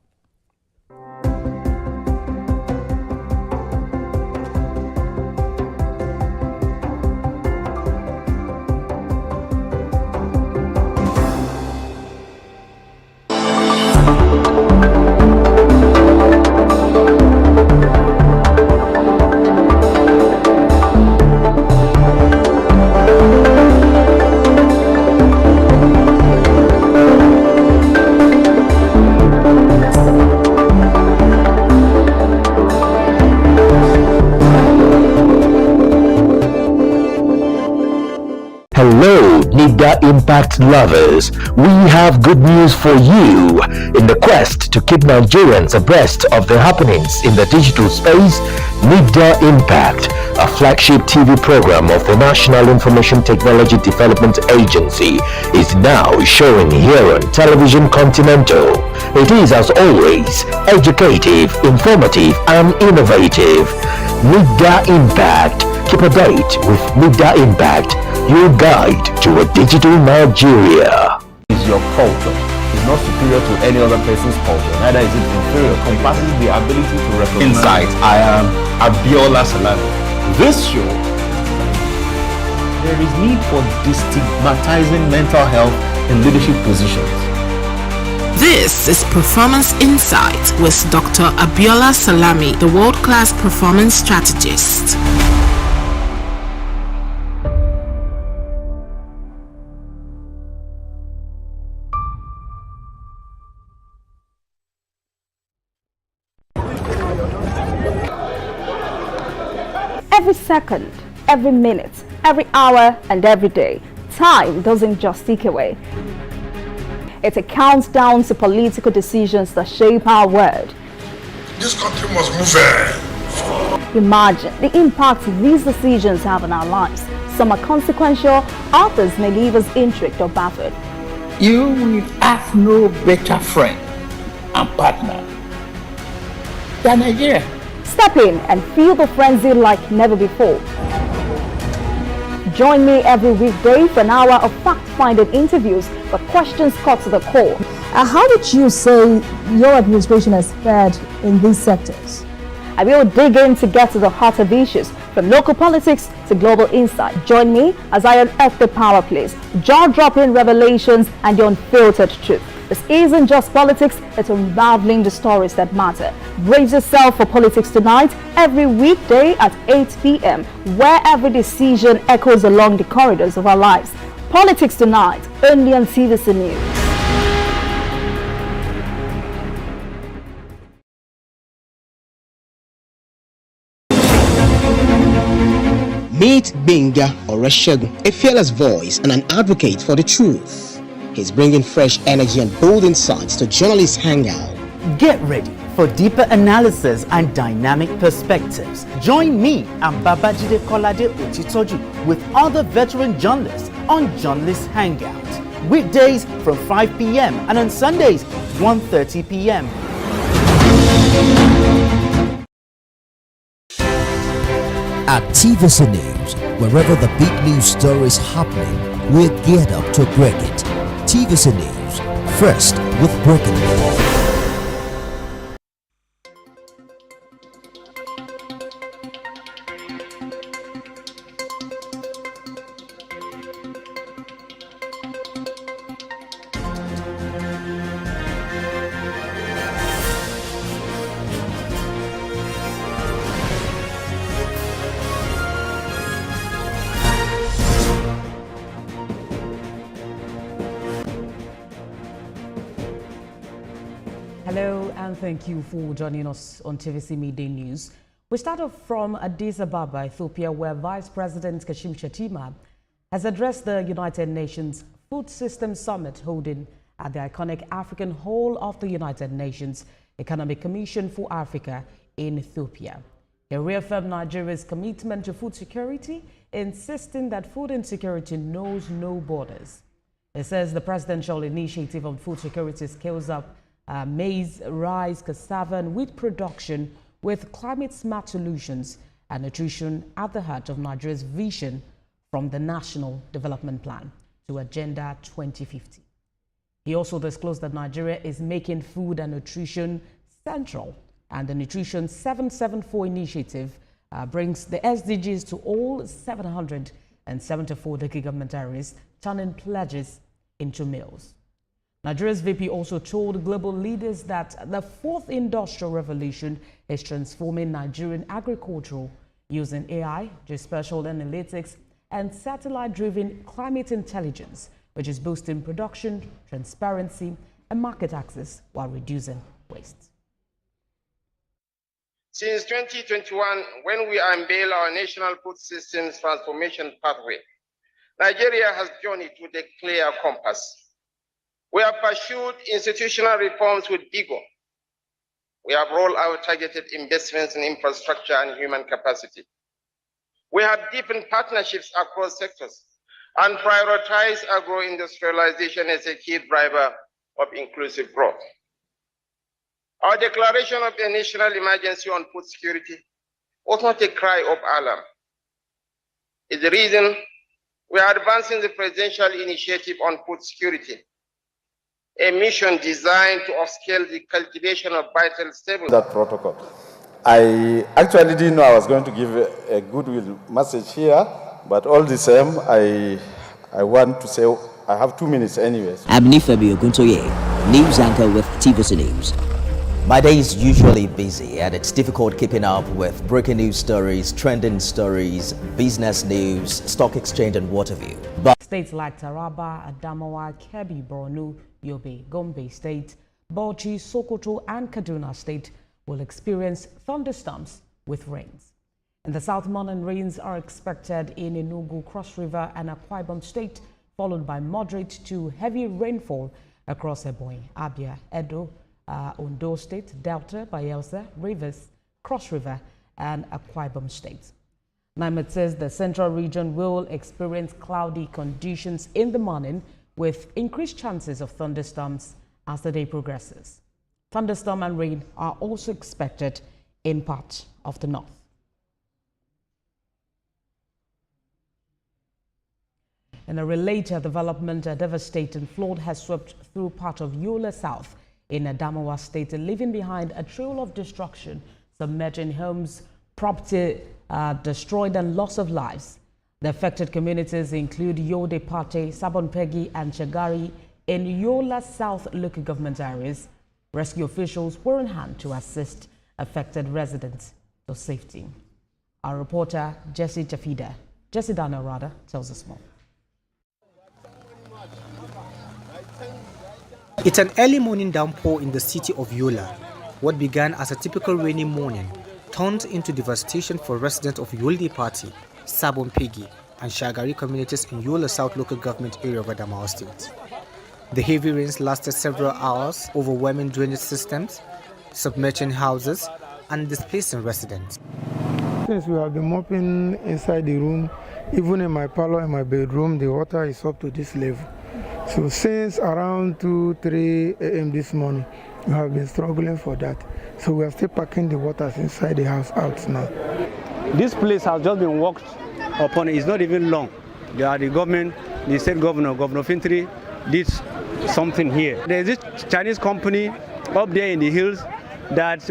Media Impact lovers, we have good news for you. In the quest to keep Nigerians abreast of the happenings in the digital space, Media Impact, a flagship TV program of the National Information Technology Development Agency, is now showing here on Television Continental. It is, as always, educative, informative, and innovative. Media Impact. Keep a date with Media Impact, your guide to a digital Nigeria. Is your culture is not superior to any other person's culture, neither is it inferior. It compasses the ability to recognize. Insight. I am Abiola Salami. This show, there is need for destigmatizing mental health in leadership positions. This is Performance Insight with Dr. Abiola Salami, the world-class performance strategist. Every second, every minute, every hour, and every day, time doesn't just tick away. It counts down to political decisions that shape our world. This country must move. Imagine the impact these decisions have on our lives. Some are consequential, others may leave us intrigued or baffled. You will have no better friend and partner than Nigeria. Step in and feel the frenzy like never before. Join me every weekday for an hour of fact-finding interviews where questions cut to the core. How would you say your administration has fared in these sectors? I will dig in to get to the heart of issues, from local politics to global insight. Join me as I unearth the power plays, jaw-dropping revelations, and the unfiltered truth. This isn't just politics, it's unraveling the stories that matter. Brace yourself for Politics Tonight every weekday at 8 p.m, where every decision echoes along the corridors of our lives. Politics Tonight, only on TVC News. Meet Benga Oreshegun, a fearless voice and an advocate for the truth. He's bringing fresh energy and bold insights to journalists' Hangout. Get ready for deeper analysis and dynamic perspectives. Join me and Babajide Kolade Otitoju with other veteran journalists on Journalists Hangout. Weekdays from 5 p.m. and on Sundays 1:30 p.m. At TVC News, wherever the big news story is happening, we're geared up to break it. TVC News, first with breaking news. Hello and thank you for joining us on TVC Midday News. We start off from Addis Ababa, Ethiopia, where Vice President Kashim Shettima has addressed the United Nations Food System Summit holding at the iconic African Hall of the United Nations Economic Commission for Africa in Ethiopia. He reaffirmed Nigeria's commitment to food security, insisting that food insecurity knows no borders. It says the presidential initiative on food security scales up maize, rice, cassava, and wheat production with climate-smart solutions and nutrition at the heart of Nigeria's vision from the National Development Plan to Agenda 2050. He also disclosed that Nigeria is making food and nutrition central, and the Nutrition 774 initiative brings the SDGs to all 774 dignitaries, turning pledges into meals. Nigeria's VP also told global leaders that the fourth industrial revolution is transforming Nigerian agriculture using AI, geospatial analytics, and satellite-driven climate intelligence, which is boosting production, transparency, and market access while reducing waste. Since 2021, when we unveiled our National Food Systems Transformation Pathway, Nigeria has journeyed with a clear compass. We have pursued institutional reforms with vigor. We have rolled out targeted investments in infrastructure and human capacity. We have deepened partnerships across sectors and prioritized agro-industrialization as a key driver of inclusive growth. Our declaration of a national emergency on food security was not a cry of alarm. It's the reason we are advancing the presidential initiative on food security, a mission designed to upscale the cultivation of vital staples. That protocol. I actually didn't know I was going to give a goodwill message here, but all the same, I want to say I have 2 minutes anyways. I'm Nifemi Oguntoye, news anchor with TVC News. My day is usually busy and it's difficult keeping up with breaking news stories, trending stories, business news, stock exchange and what have you. But states like Taraba, Adamawa, Kebbi, Borno, Yobe, Gombe State, Bauchi, Sokoto and Kaduna State will experience thunderstorms with rains. In the south, morning rains are expected in Enugu, Cross River and Akwa Ibom State, followed by moderate to heavy rainfall across Ebonyi, Abia, Edo, Ondo State, Delta, Bayelsa, Rivers, Cross River and Akwa Ibom State. NIMET says the central region will experience cloudy conditions in the morning with increased chances of thunderstorms as the day progresses. Thunderstorm and rain are also expected in parts of the north. In a related development, a devastating flood has swept through part of Yola South in Adamawa State, leaving behind a trail of destruction, submerging homes, property destroyed and loss of lives. The affected communities include Yode Pate, Sabonpegi and Chagari in Yola South local government areas. Rescue officials were on hand to assist affected residents to safety. Our reporter Jesse Dana tells us more. It's an early morning downpour in the city of Yola. What began as a typical rainy morning turned into devastation for residents of Yolde Party, Sabonpegi and Shagari communities in Yola South local government area of Adamawa State. The heavy rains lasted several hours, overwhelming drainage systems, submerging houses and displacing residents. Since we have been mopping inside the room, even in my parlor and my bedroom, the water is up to this level. So since around 2-3 a.m. this morning, we have been struggling for that. So we are still packing the waters inside the house out now. This place has just been worked upon. It's not even long. The government, the state governor, Governor Fintri, did something here. There's this Chinese company up there in the hills that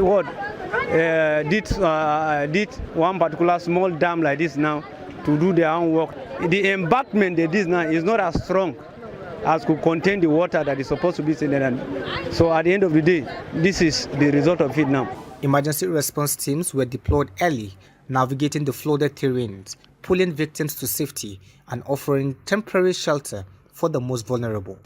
did one particular small dam like this now to do their own work. The embankment they did now is not as strong as could contain the water that is supposed to be sitting there. So at the end of the day, this is the result of it now. Emergency response teams were deployed early, navigating the flooded terrains, pulling victims to safety and offering temporary shelter for the most vulnerable.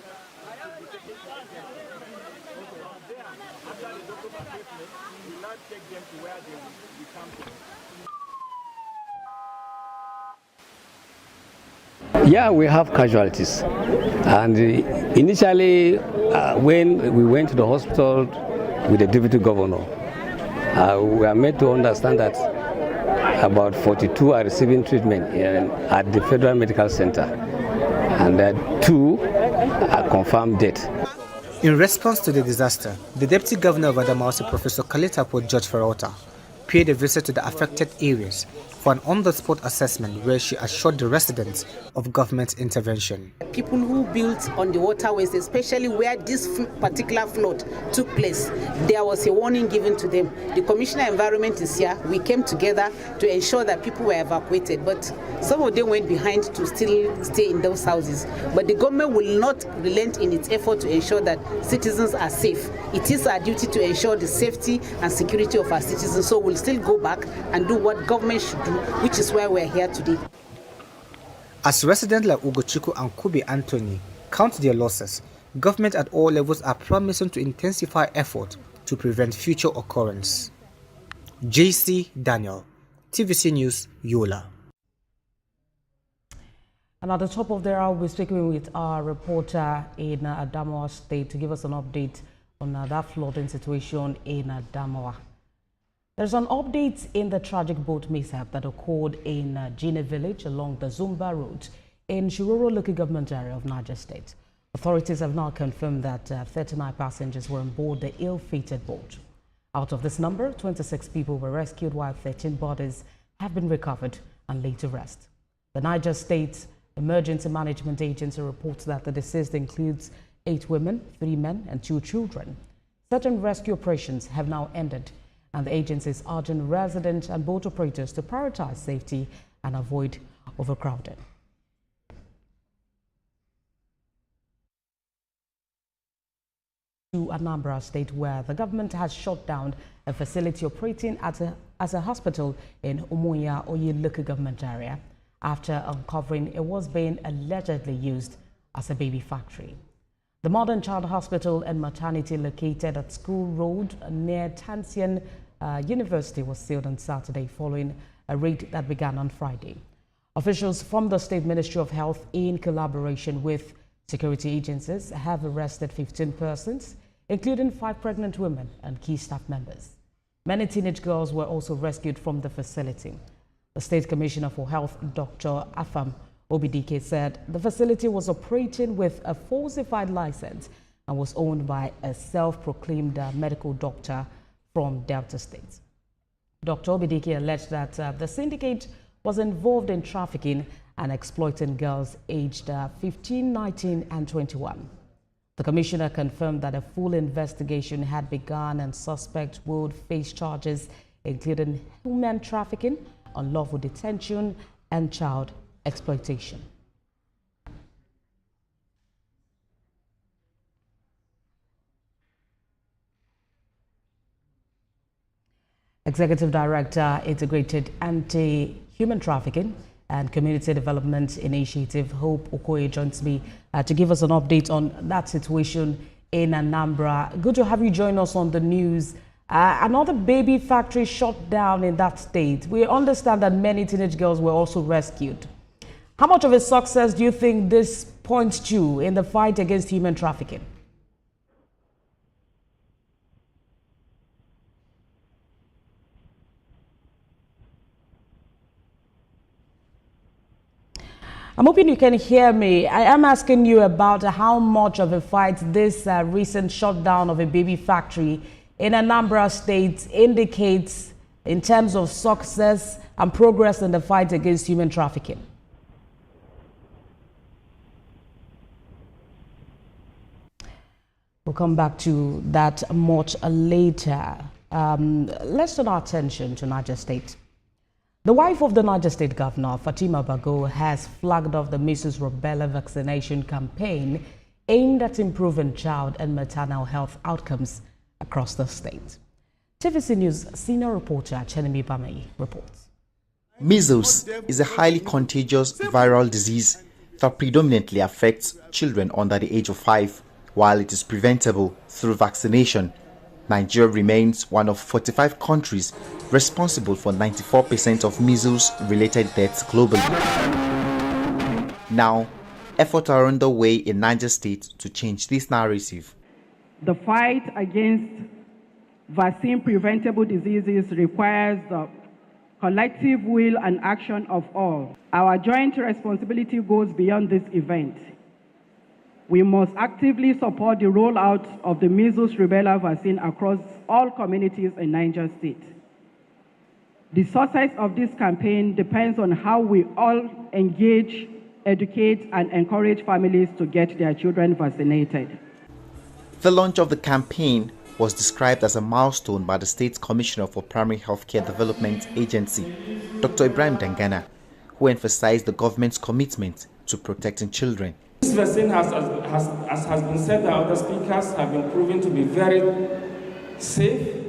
Yeah, we have casualties. And initially, when we went to the hospital with the deputy governor, we are made to understand that about 42 are receiving treatment at the Federal Medical Center, and that 2 are confirmed death. In response to the disaster, the Deputy Governor of Adamawa, Professor Kaletapo George Ferrota, paid a visit to the affected areas for an on-the-spot assessment where she assured the residents of government intervention. People who built on the waterways, especially where this particular flood took place, there was a warning given to them. The Commissioner of Environment is here. We came together to ensure that people were evacuated, but some of them went behind to still stay in those houses. But the government will not relent in its effort to ensure that citizens are safe. It is our duty to ensure the safety and security of our citizens, so we'll still go back and do what government should do, which is why we're here today. As residents like Ugochukwu and Kubi Anthony count their losses, government at all levels are promising to intensify effort to prevent future occurrence. JC Daniel, TVC News, Yola. And at the top of the hour, we're speaking with our reporter in Adamawa State to give us an update on that flooding situation in Adamawa. There's an update in the tragic boat mishap that occurred in Jine village along the Zumba Road in Shiroro local government area of Niger State. Authorities have now confirmed that 39 passengers were on board the ill-fated boat. Out of this number, 26 people were rescued while 13 bodies have been recovered and laid to rest. The Niger State Emergency Management Agency reports that the deceased includes 8 women, 3 men and 2 children. Certain rescue operations have now ended, and the agency is urging residents and boat operators to prioritize safety and avoid overcrowding. To Anambra State, where the government has shut down a facility operating as a hospital in Umuya Oye local government area after uncovering it was being allegedly used as a baby factory. The modern child hospital and maternity located at School Road near Tansian University was sealed on Saturday following a raid that began on Friday. Officials from the State Ministry of Health, in collaboration with security agencies, have arrested 15 persons, including 5 pregnant women and key staff members. Many teenage girls were also rescued from the facility. The State Commissioner for Health, Dr. Afam Obidike, said the facility was operating with a falsified license and was owned by a self-proclaimed medical doctor from Delta State. Dr. Obidike alleged that the syndicate was involved in trafficking and exploiting girls aged 15, 19 and 21. The commissioner confirmed that a full investigation had begun and suspects would face charges including human trafficking, unlawful detention and child exploitation. Executive Director, Integrated Anti-Human Trafficking and Community Development Initiative, Hope Okoye, joins me to give us an update on that situation in Anambra. Good to have you join us on the news. Another baby factory shut down in that state. We understand that many teenage girls were also rescued. How much of a success do you think this points to in the fight against human trafficking? I'm hoping you can hear me. I am asking you about how much of a fight this recent shutdown of a baby factory in Anambra State indicates in terms of success and progress in the fight against human trafficking. We'll come back to that much later. Let's turn our attention to Niger State. The wife of the Niger State Governor, Fatima Bago, has flagged off the measles rubella vaccination campaign aimed at improving child and maternal health outcomes across the state. TVC News senior reporter Chenemi Bamei reports. Measles is a highly contagious viral disease that predominantly affects children under the age of 5. While it is preventable through vaccination, Nigeria remains one of 45 countries responsible for 94% of measles-related deaths globally. Now, efforts are underway in Niger State to change this narrative. The fight against vaccine-preventable diseases requires the collective will and action of all. Our joint responsibility goes beyond this event. We must actively support the rollout of the measles rubella vaccine across all communities in Niger State. The success of this campaign depends on how we all engage, educate, and encourage families to get their children vaccinated. The launch of the campaign was described as a milestone by the State Commissioner for Primary Healthcare Development Agency, Dr. Ibrahim Dangana, who emphasized the government's commitment to protecting children. This vaccine, as has been said by other speakers, have been proven to be very safe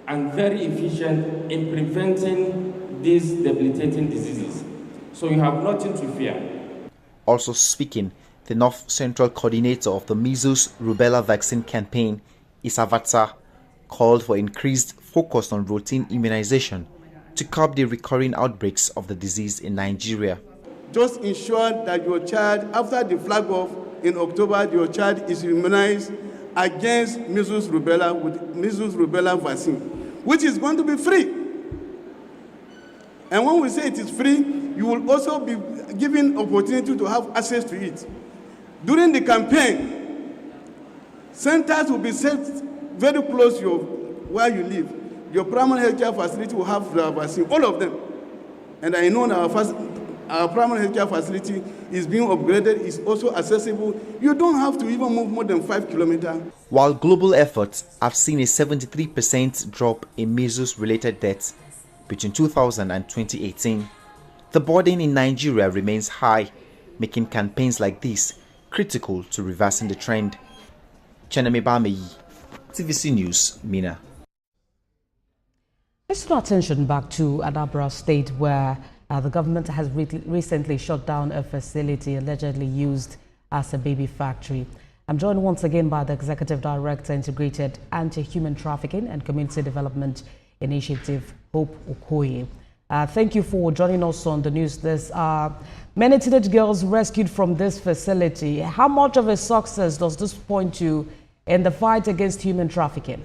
and very efficient in preventing these debilitating diseases. So you have nothing to fear. Also speaking, the North Central Coordinator of the Measles Rubella Vaccine Campaign, Issa Vatsa, called for increased focus on routine immunization to curb the recurring outbreaks of the disease in Nigeria. just ensure that your child, after the flag off in October, your child is immunized against measles rubella with measles rubella vaccine, which is going to be free. And when we say it is free, you will also be given opportunity to have access to it. During the campaign, centers will be set very close to where you live. Your primary health care facility will have the vaccine, all of them. And I know our primary health care facility is being upgraded, is also accessible. You don't have to even move more than 5 kilometers. While global efforts have seen a 73% drop in measles-related deaths between 2000 and 2018, the burden in Nigeria remains high, making campaigns like this critical to reversing the trend. Cheneme Bameyi, TVC News, Mina. Let's turn attention back to Anambra State, where the government has recently shut down a facility allegedly used as a baby factory. I'm joined once again by the Executive Director, Integrated Anti-Human Trafficking and Community Development Initiative, Hope Okoye. Thank you for joining us on the news. There's many teenage girls rescued from this facility. How much of a success does this point to in the fight against human trafficking?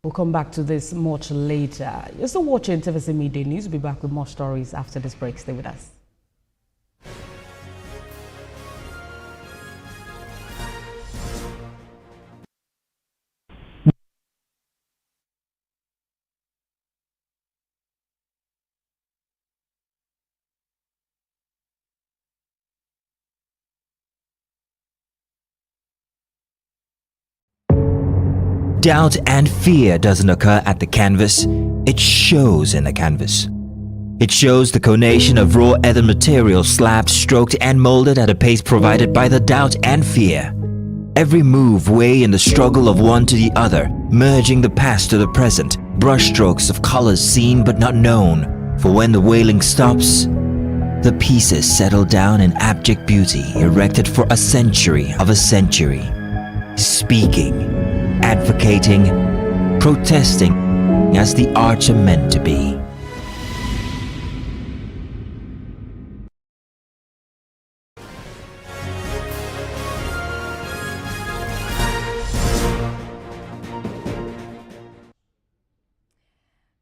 We'll come back to this much later. You're still watching TVC Midday News. We'll be back with more stories after this break. Stay with us. Doubt and fear doesn't occur at the canvas, it shows in the canvas. It shows the conation of raw earthen material slabbed, stroked and molded at a pace provided by the doubt and fear. Every move way in the struggle of one to the other, merging the past to the present, brushstrokes of colors seen but not known. For when the wailing stops, the pieces settle down in abject beauty, erected for a century of a century. Speaking, advocating, protesting as the arts are meant to be.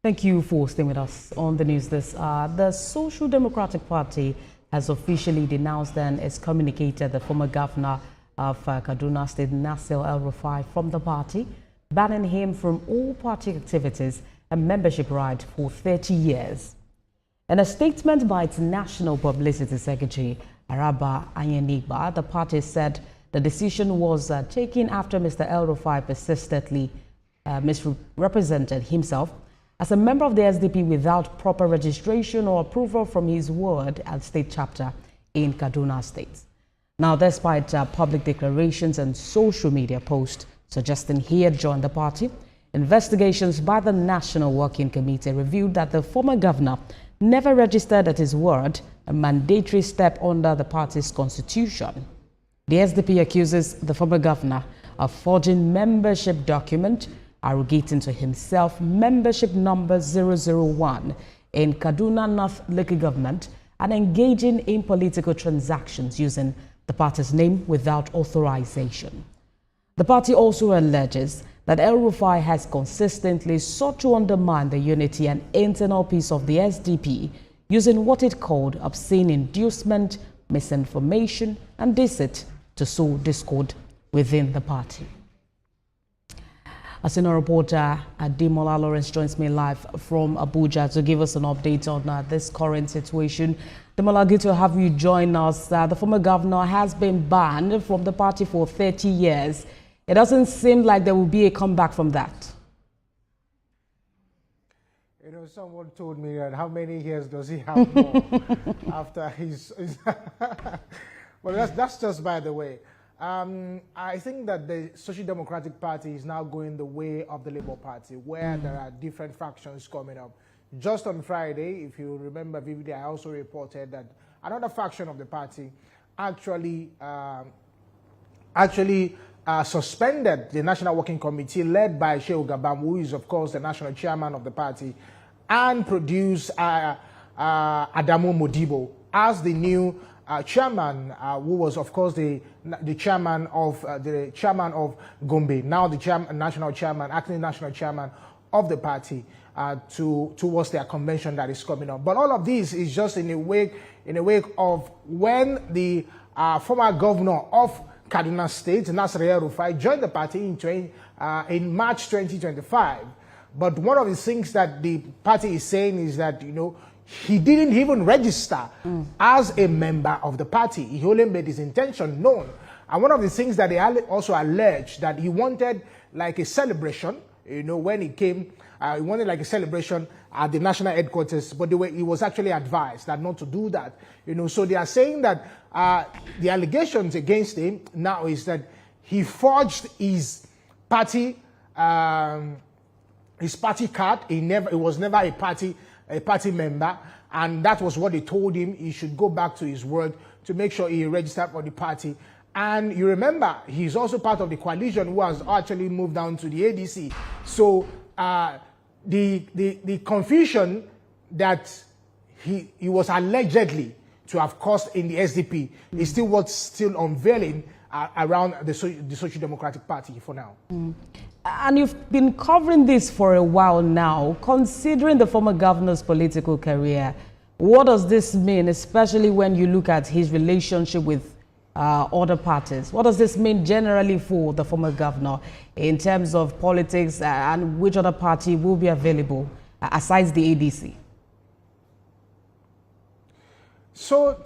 Thank you for staying with us on the news. The Social Democratic Party has officially denounced and excommunicated the former governor of Kaduna State, Nasir El-Rufai, from the party, banning him from all party activities and membership right for 30 years. In a statement by its National Publicity Secretary, Araba Ayenigba, the party said the decision was taken after Mr. El-Rufai persistently misrepresented himself as a member of the SDP without proper registration or approval from his ward and state chapter in Kaduna State. Now, despite public declarations and social media posts suggesting he had joined the party, investigations by the National Working Committee revealed that the former governor never registered at his ward, a mandatory step under the party's constitution. The SDP accuses the former governor of forging membership document, arrogating to himself membership number 001 in Kaduna North local government, and engaging in political transactions using the party's name without authorization. The party also alleges that El-Rufai has consistently sought to undermine the unity and internal peace of the SDP using what it called obscene inducement, misinformation, and deceit to sow discord within the party. A senior reporter, Ademola Lawrence, joins me live from Abuja to give us an update on this current situation. Ademola, good to have you join us. The former governor has been banned from the party for 30 years. It doesn't seem like there will be a comeback from that. You know, someone told me that how many years does he have more after his... Well, that's just by the way. I think that the Social Democratic Party is now going the way of the Labour Party, where there are different factions coming up. Just on Friday, if you remember vividly, I also reported that another faction of the party actually actually suspended the National Working Committee led by Shehu Gabam, who is, of course, the national chairman of the party, and produced Adamu Modibo as the new chairman, who was, of course, the chairman of Gombe, now the national chairman, acting national chairman of the party, towards their convention that is coming up. But all of this is just in a wake of when the former governor of Kaduna State, Nasir El-Rufai, joined the party in March 2025. But one of the things that the party is saying is that, he didn't even register as a member of the party. He only made his intention known. And one of the things that they also alleged, that he wanted like a celebration, when he came, he wanted like a celebration at the national headquarters, but he was actually advised that not to do that. So they are saying that the allegations against him now is that he forged his party card. He was never a party member, and that was what they told him. He should go back to his word to make sure he registered for the party. And you remember, he's also part of the coalition who has actually moved down to the ADC. So the confusion that he was allegedly to have caused in the SDP is still what's still unveiling around the Social Democratic Party for now. And you've been covering this for a while now. Considering the former governor's political career, what does this mean, especially when you look at his relationship with other parties? What does this mean generally for the former governor in terms of politics, and which other party will be available aside the ADC? So,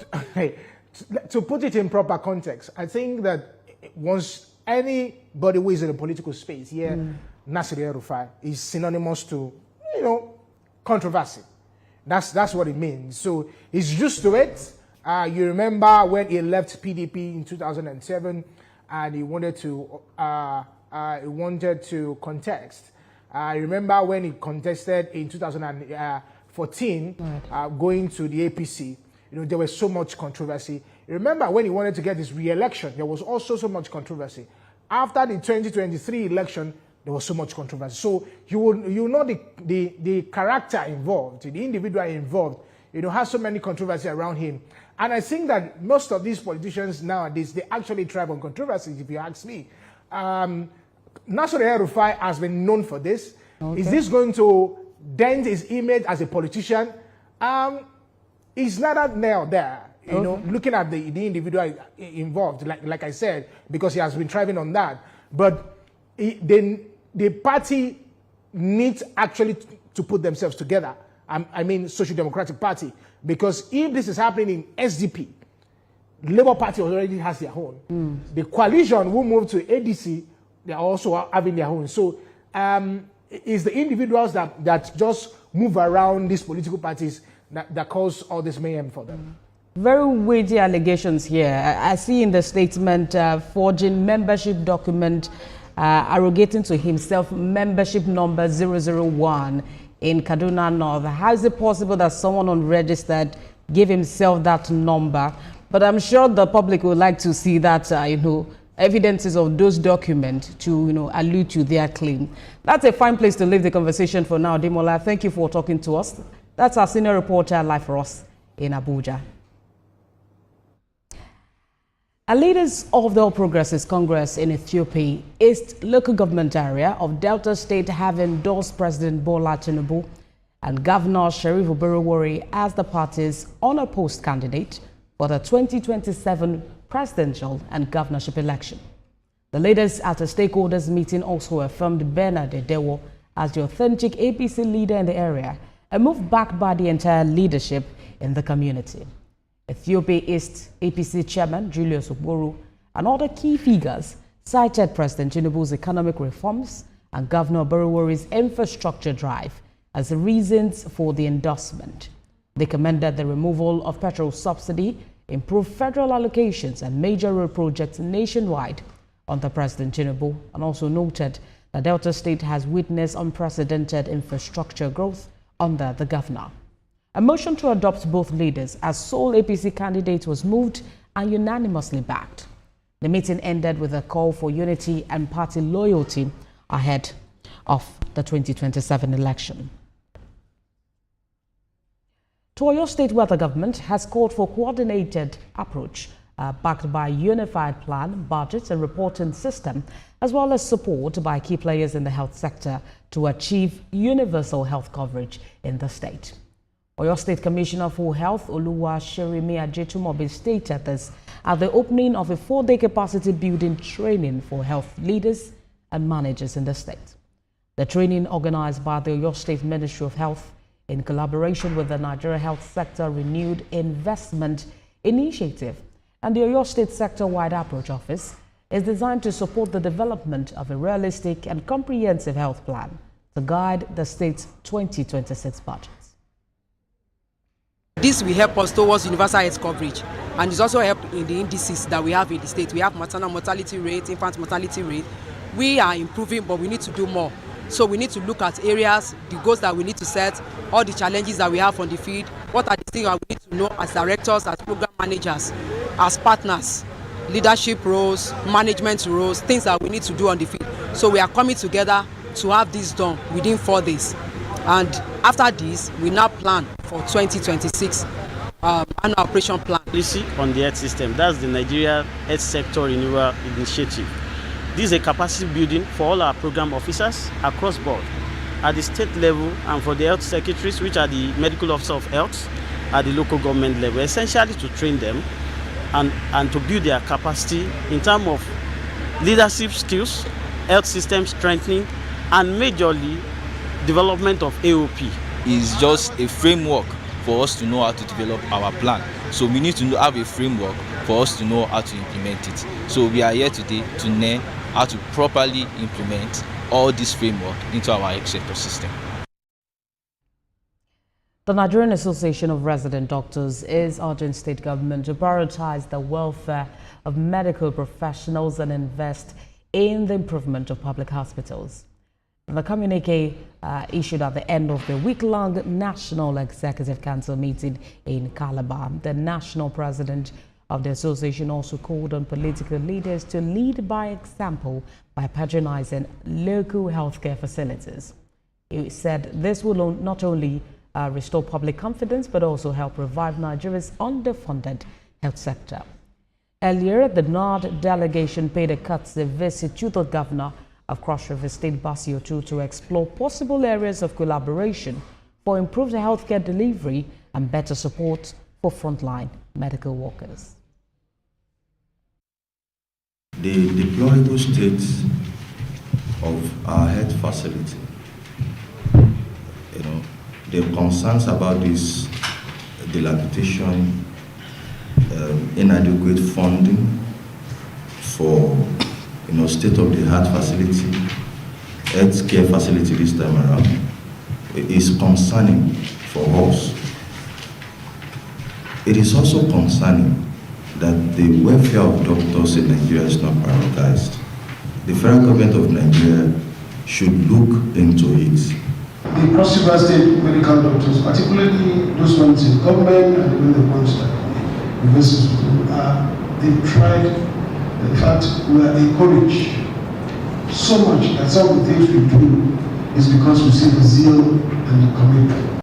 to put it in proper context, I think that once anybody who is in the political space here, Nasir El-Rufai is synonymous to, controversy. That's what it means. So he's used to it. You remember when he left PDP in 2007 and he wanted to contest. I remember when he contested in 2014, going to the APC. There was so much controversy. Remember when he wanted to get his re-election, there was also so much controversy. After the 2023 election, there was so much controversy. So you know the character involved, the individual involved, has so many controversy around him. And I think that most of these politicians nowadays, they actually thrive on controversies, if you ask me. Nasir El-Rufai has been known for this. Okay. Is this going to dent his image as a politician? He's neither there or there. Looking at the individual involved, like I said, because he has been thriving on that. But the party needs actually to put themselves together. I mean, Social Democratic Party. Because if this is happening in SDP, Labour Party already has their own. The coalition who moved to ADC, they are also having their own. So it's the individuals that just move around these political parties that cause all this mayhem for them. Very weighty allegations here. I see in the statement forging membership document, arrogating to himself membership number 001 in Kaduna North. How is it possible that someone unregistered gave himself that number? But I'm sure the public would like to see that, evidences of those documents to, allude to their claim. That's a fine place to leave the conversation for now. Demola, thank you for talking to us. That's our senior reporter live for us in Abuja. Leaders of the All Progressives Congress in Ethiopia East local government area of Delta State have endorsed President Bola Tinubu and Governor Sheriff Oberowori as the party's unopposed candidate for the 2027 presidential and governorship election. The leaders at a stakeholders meeting also affirmed Bernard Edewo as the authentic APC leader in the area, a move backed by the entire leadership in the community. Ethiopia East APC Chairman Julius Okporo and other key figures cited President Tinubu's economic reforms and Governor Oberowori's infrastructure drive as the reasons for the endorsement. They commended the removal of petrol subsidy, improved federal allocations and major road projects nationwide under President Tinubu, and also noted that Delta State has witnessed unprecedented infrastructure growth under the governor. A motion to adopt both leaders as sole APC candidates was moved and unanimously backed. The meeting ended with a call for unity and party loyalty ahead of the 2027 election. Oyo State, where the government has called for coordinated approach backed by a unified plan, budget and reporting system, as well as support by key players in the health sector to achieve universal health coverage in the state. Oyo State Commissioner for Health, Oluwaseremi Ajetumobi, stated this at the opening of a 4-day capacity building training for health leaders and managers in the state. The training, organized by the Oyo State Ministry of Health in collaboration with the Nigeria Health Sector Renewed Investment Initiative and the Oyo State Sector-wide Approach Office, is designed to support the development of a realistic and comprehensive health plan to guide the state's 2026 budget. This will help us towards universal health coverage, and it's also help in the indices that we have in the state. We have maternal mortality rate, infant mortality rate. We are improving, but we need to do more. So we need to look at areas, the goals that we need to set, all the challenges that we have on the field. What are the things that we need to know as directors, as program managers, as partners, leadership roles, management roles, things that we need to do on the field. So we are coming together to have this done within 4 days. And after this, we now plan for 2026 annual operation plan. Policy on the health system, that's the Nigeria Health Sector Renewal Initiative. This is a capacity building for all our program officers across board at the state level and for the health secretaries, which are the medical officers of health at the local government level, essentially to train them and to build their capacity in terms of leadership skills, health system strengthening, and majorly development of AOP. Is just a framework for us to know how to develop our plan. So we need to have a framework for us to know how to implement it. So we are here today to learn how to properly implement all this framework into our health sector system. The Nigerian Association of Resident Doctors is urging state government to prioritize the welfare of medical professionals and invest in the improvement of public hospitals. The communique issued at the end of the week-long National Executive Council meeting in Calabar. The national president of the association also called on political leaders to lead by example by patronizing local healthcare facilities. He said this will not only restore public confidence but also help revive Nigeria's underfunded health sector. Earlier, the NARD delegation paid a courtesy visit to the governor of Cross River State, Basi Otu, to explore possible areas of collaboration for improved healthcare delivery and better support for frontline medical workers. The deplorable state of our health facility, the concerns about this dilapidation, inadequate funding for state-of-the-art facility, health care facility this time around, is concerning for us. It is also concerning that the welfare of doctors in Nigeria is not prioritized. The federal government of Nigeria should look into it. The Cross River State medical doctors, particularly those ones in government and the ones that they tried. In fact, we are encouraged so much that some of the things we do is because we see the zeal and the commitment.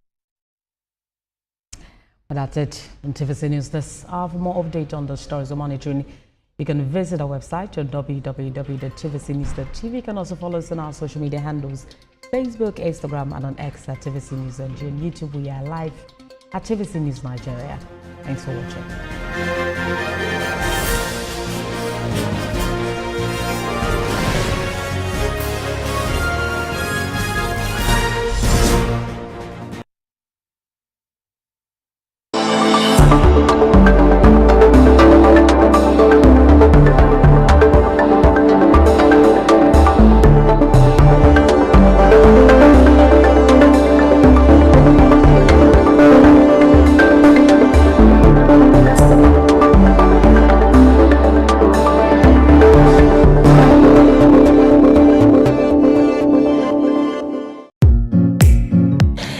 Well, that's it on TVC News. This hour. For more update on the stories of monitoring, you can visit our website at www.tvcnews.tv. You can also follow us on our social media handles, Facebook, Instagram, and on X at TVC News. And on YouTube, we are live at TVC News Nigeria. Thanks for watching.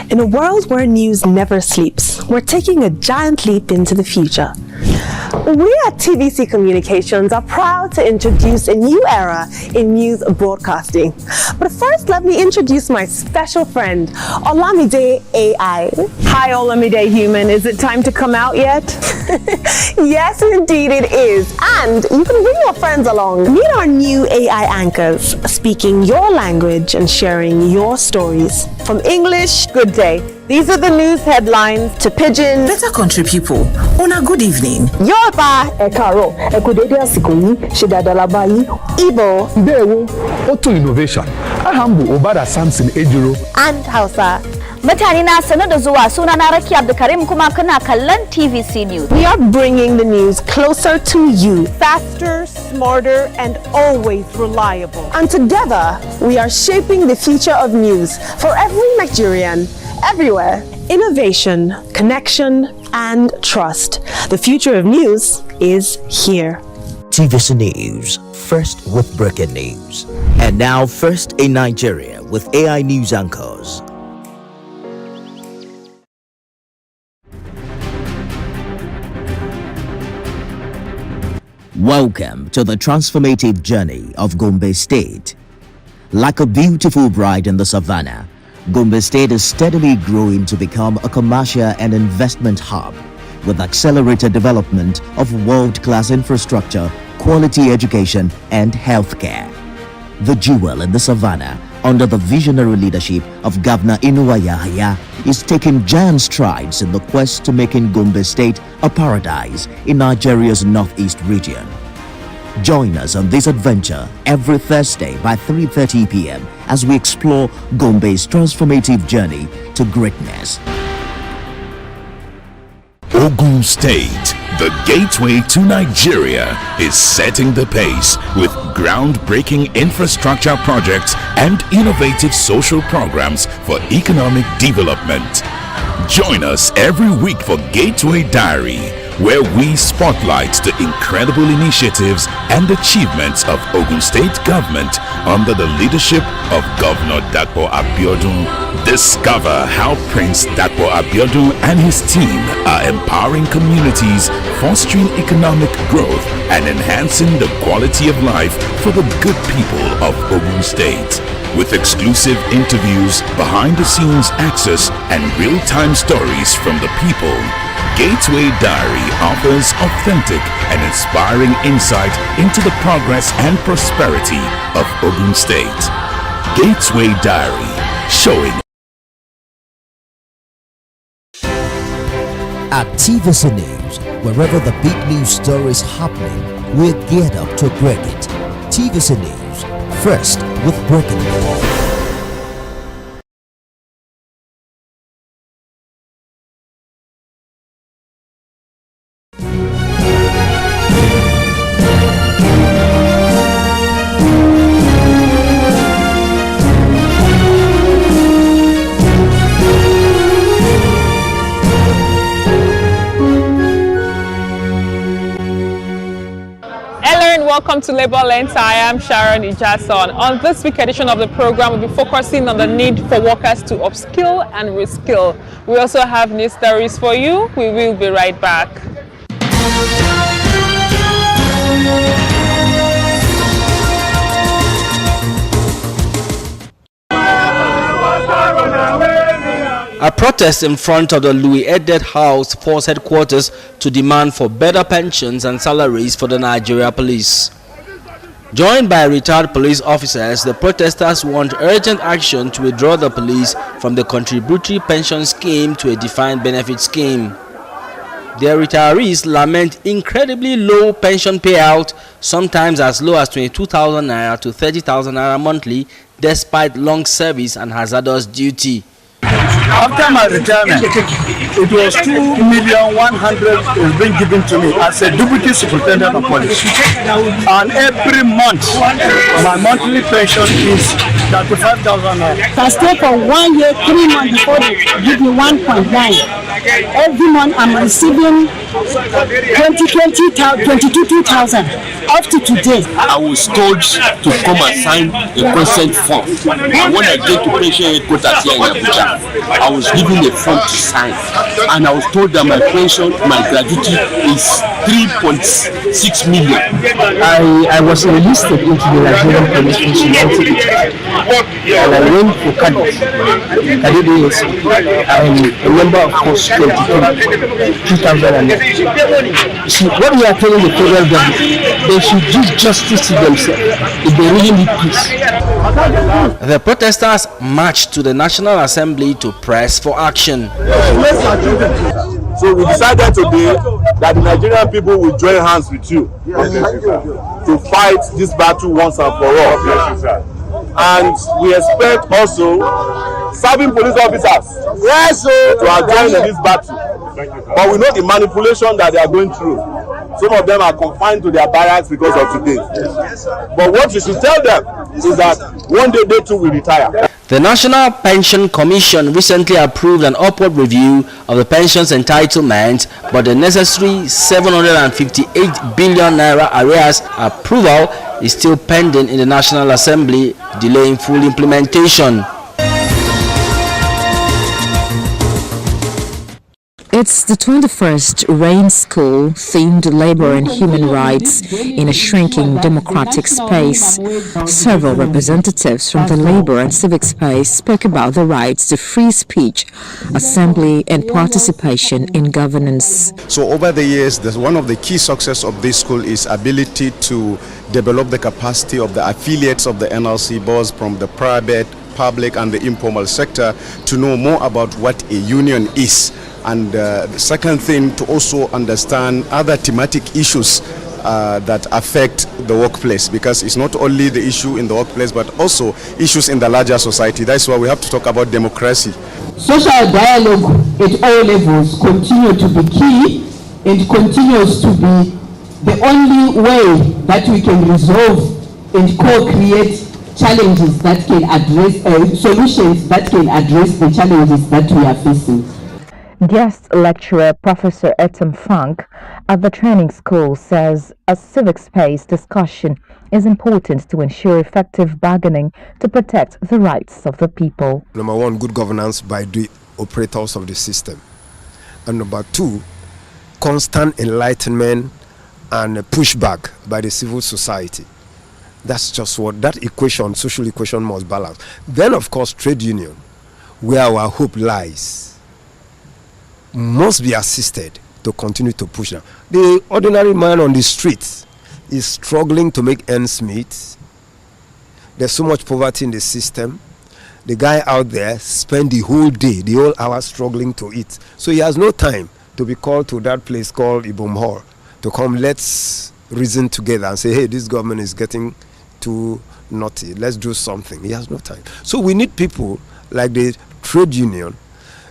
In a world where news never sleeps, we're taking a giant leap into the future. We at TVC Communications are proud proud to introduce a new era in news broadcasting. But first, let me introduce my special friend, Olamide AI. Hi, Olamide Human. Is it time to come out yet? Yes, indeed it is. And you can bring your friends along. Meet our new AI anchors, speaking your language and sharing your stories. From English, good day. These are the news headlines to Pidgin. Better country people, on a good evening. Yoruba, Ekaro, Ekodede Asikoyi, Shidadalabayi, Igbo, Ndewo, Auto Innovation, Ahambu Obada Samson Ejiro, and Hausa. Mutane na sanar da zuwa, sunana Raki Abdulkarim kuma kana kallon TVC News. We are bringing the news closer to you, faster, smarter, and always reliable. And together, we are shaping the future of news for every Nigerian, everywhere. Innovation, connection, and trust. The future of news is here. TVC News, first with breaking news. And now first in Nigeria with AI news anchors. Welcome to the transformative journey of Gombe State. Like a beautiful bride in the savannah, Gombe State is steadily growing to become a commercial and investment hub with accelerated development of world-class infrastructure, quality education, and healthcare. The jewel in the savannah, under the visionary leadership of Governor Inuwa Yahaya, is taking giant strides in the quest to making Gombe State a paradise in Nigeria's northeast region. Join us on this adventure every Thursday by 3:30 p.m. as we explore Gombe's transformative journey to greatness. Ogun State, the gateway to Nigeria, is setting the pace with groundbreaking infrastructure projects and innovative social programs for economic development. Join us every week for Gateway Diary, where we spotlight the incredible initiatives and achievements of Ogun State government under the leadership of Governor Dapo Abiodun. Discover how Prince Dapo Abiodun and his team are empowering communities, fostering economic growth, and enhancing the quality of life for the good people of Ogun State. With exclusive interviews, behind-the-scenes access, and real-time stories from the people, Gateway Diary offers authentic and inspiring insight into the progress and prosperity of Ogun State. Gateway Diary, showing. At TVC News, wherever the big news story is happening, we're geared up to break it. TVC News, first with breaking news. Welcome to Labor Lens. I am Sharon Ijason. On this week edition of the program, we'll be focusing on the need for workers to upskill and reskill. We also have news stories for you. We will be right back. A protest in front of the Louis Edet House Force headquarters to demand for better pensions and salaries for the Nigeria police. Joined by retired police officers, the protesters want urgent action to withdraw the police from the contributory pension scheme to a defined benefit scheme. Their retirees lament incredibly low pension payout, sometimes as low as 22,000 naira to 30,000 naira monthly, despite long service and hazardous duty. After my retirement, it was 2,100,000 is being given to me as a deputy superintendent of police. And every month, my monthly pension is 35,000 naira. I stay for 1 year, 3 months before they give me 1.9. Every month I'm receiving 22,000 up to today. I was told to come and sign a consent form. And when I get to pension headquarters here in Abuja, I was given a form to sign. and I was told that my pension, my gratuity is 3.6 million. I was enlisted into the Nigerian police force in 1980, and I went for cadets. I'm a member of Force 22, 2008. See, what we are telling the federal government, they should do justice to themselves if they really need peace. The protesters marched to the National Assembly to press for action. So we decided today that the Nigerian people will join hands with you to fight this battle once and for all. And we expect also serving police officers to join in this battle. But we know the manipulation that they are going through. Some of them are confined to their barracks because of today. But what you should tell them is that one day they too will retire. The National Pension Commission recently approved an upward review of the pensions entitlement, but the necessary 758 billion naira arrears approval is still pending in the National Assembly, delaying full implementation. It's the 21st Rain School themed labor and human rights in a shrinking democratic space. Several representatives from the labor and civic space spoke about the rights to free speech, assembly and participation in governance. So over the years, one of the key success of this school is ability to develop the capacity of the affiliates of the NLC boards from the private, public and the informal sector to know more about what a union is. And the second thing, to also understand other thematic issues that affect the workplace, because it's not only the issue in the workplace but also issues in the larger society. That's why we have to talk about democracy. Social dialogue at all levels continues to be key and continues to be the only way that we can resolve and co-create challenges that can address, solutions that can address the challenges that we are facing. Guest lecturer Professor Etam Funk at the training school says a civic space discussion is important to ensure effective bargaining to protect the rights of the people. Number one, good governance by the operators of the system. And number two, constant enlightenment and pushback by the civil society. That's just what that equation, social equation, must balance. Then, of course, trade union, where our hope lies, must be assisted to continue to push them. The ordinary man on the street is struggling to make ends meet. There's so much poverty in the system. The guy out there spends the whole day, the whole hour struggling to eat. So he has no time to be called to that place called Ibumhor to come, let's reason together and say, hey, this government is getting too naughty, let's do something. He has no time. So we need people like the trade union,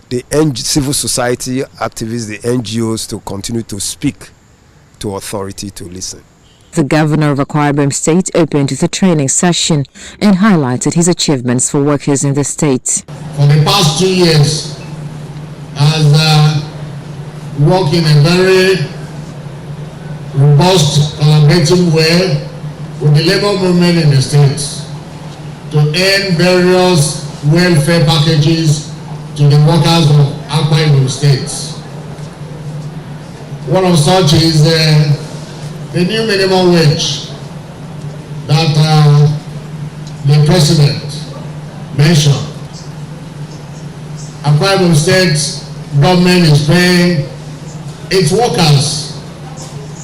the civil society activists, the NGOs to continue to speak to authority to listen. The governor of Akwa Ibom State opened the training session and highlighted his achievements for workers in the state. For the past 2 years, has worked in a very robust, collaborative way with the labor movement in the state to end various welfare packages to the workers of Akwa Ibom State. One of such is the new minimum wage that the president mentioned. Akwa Ibom State government is paying its workers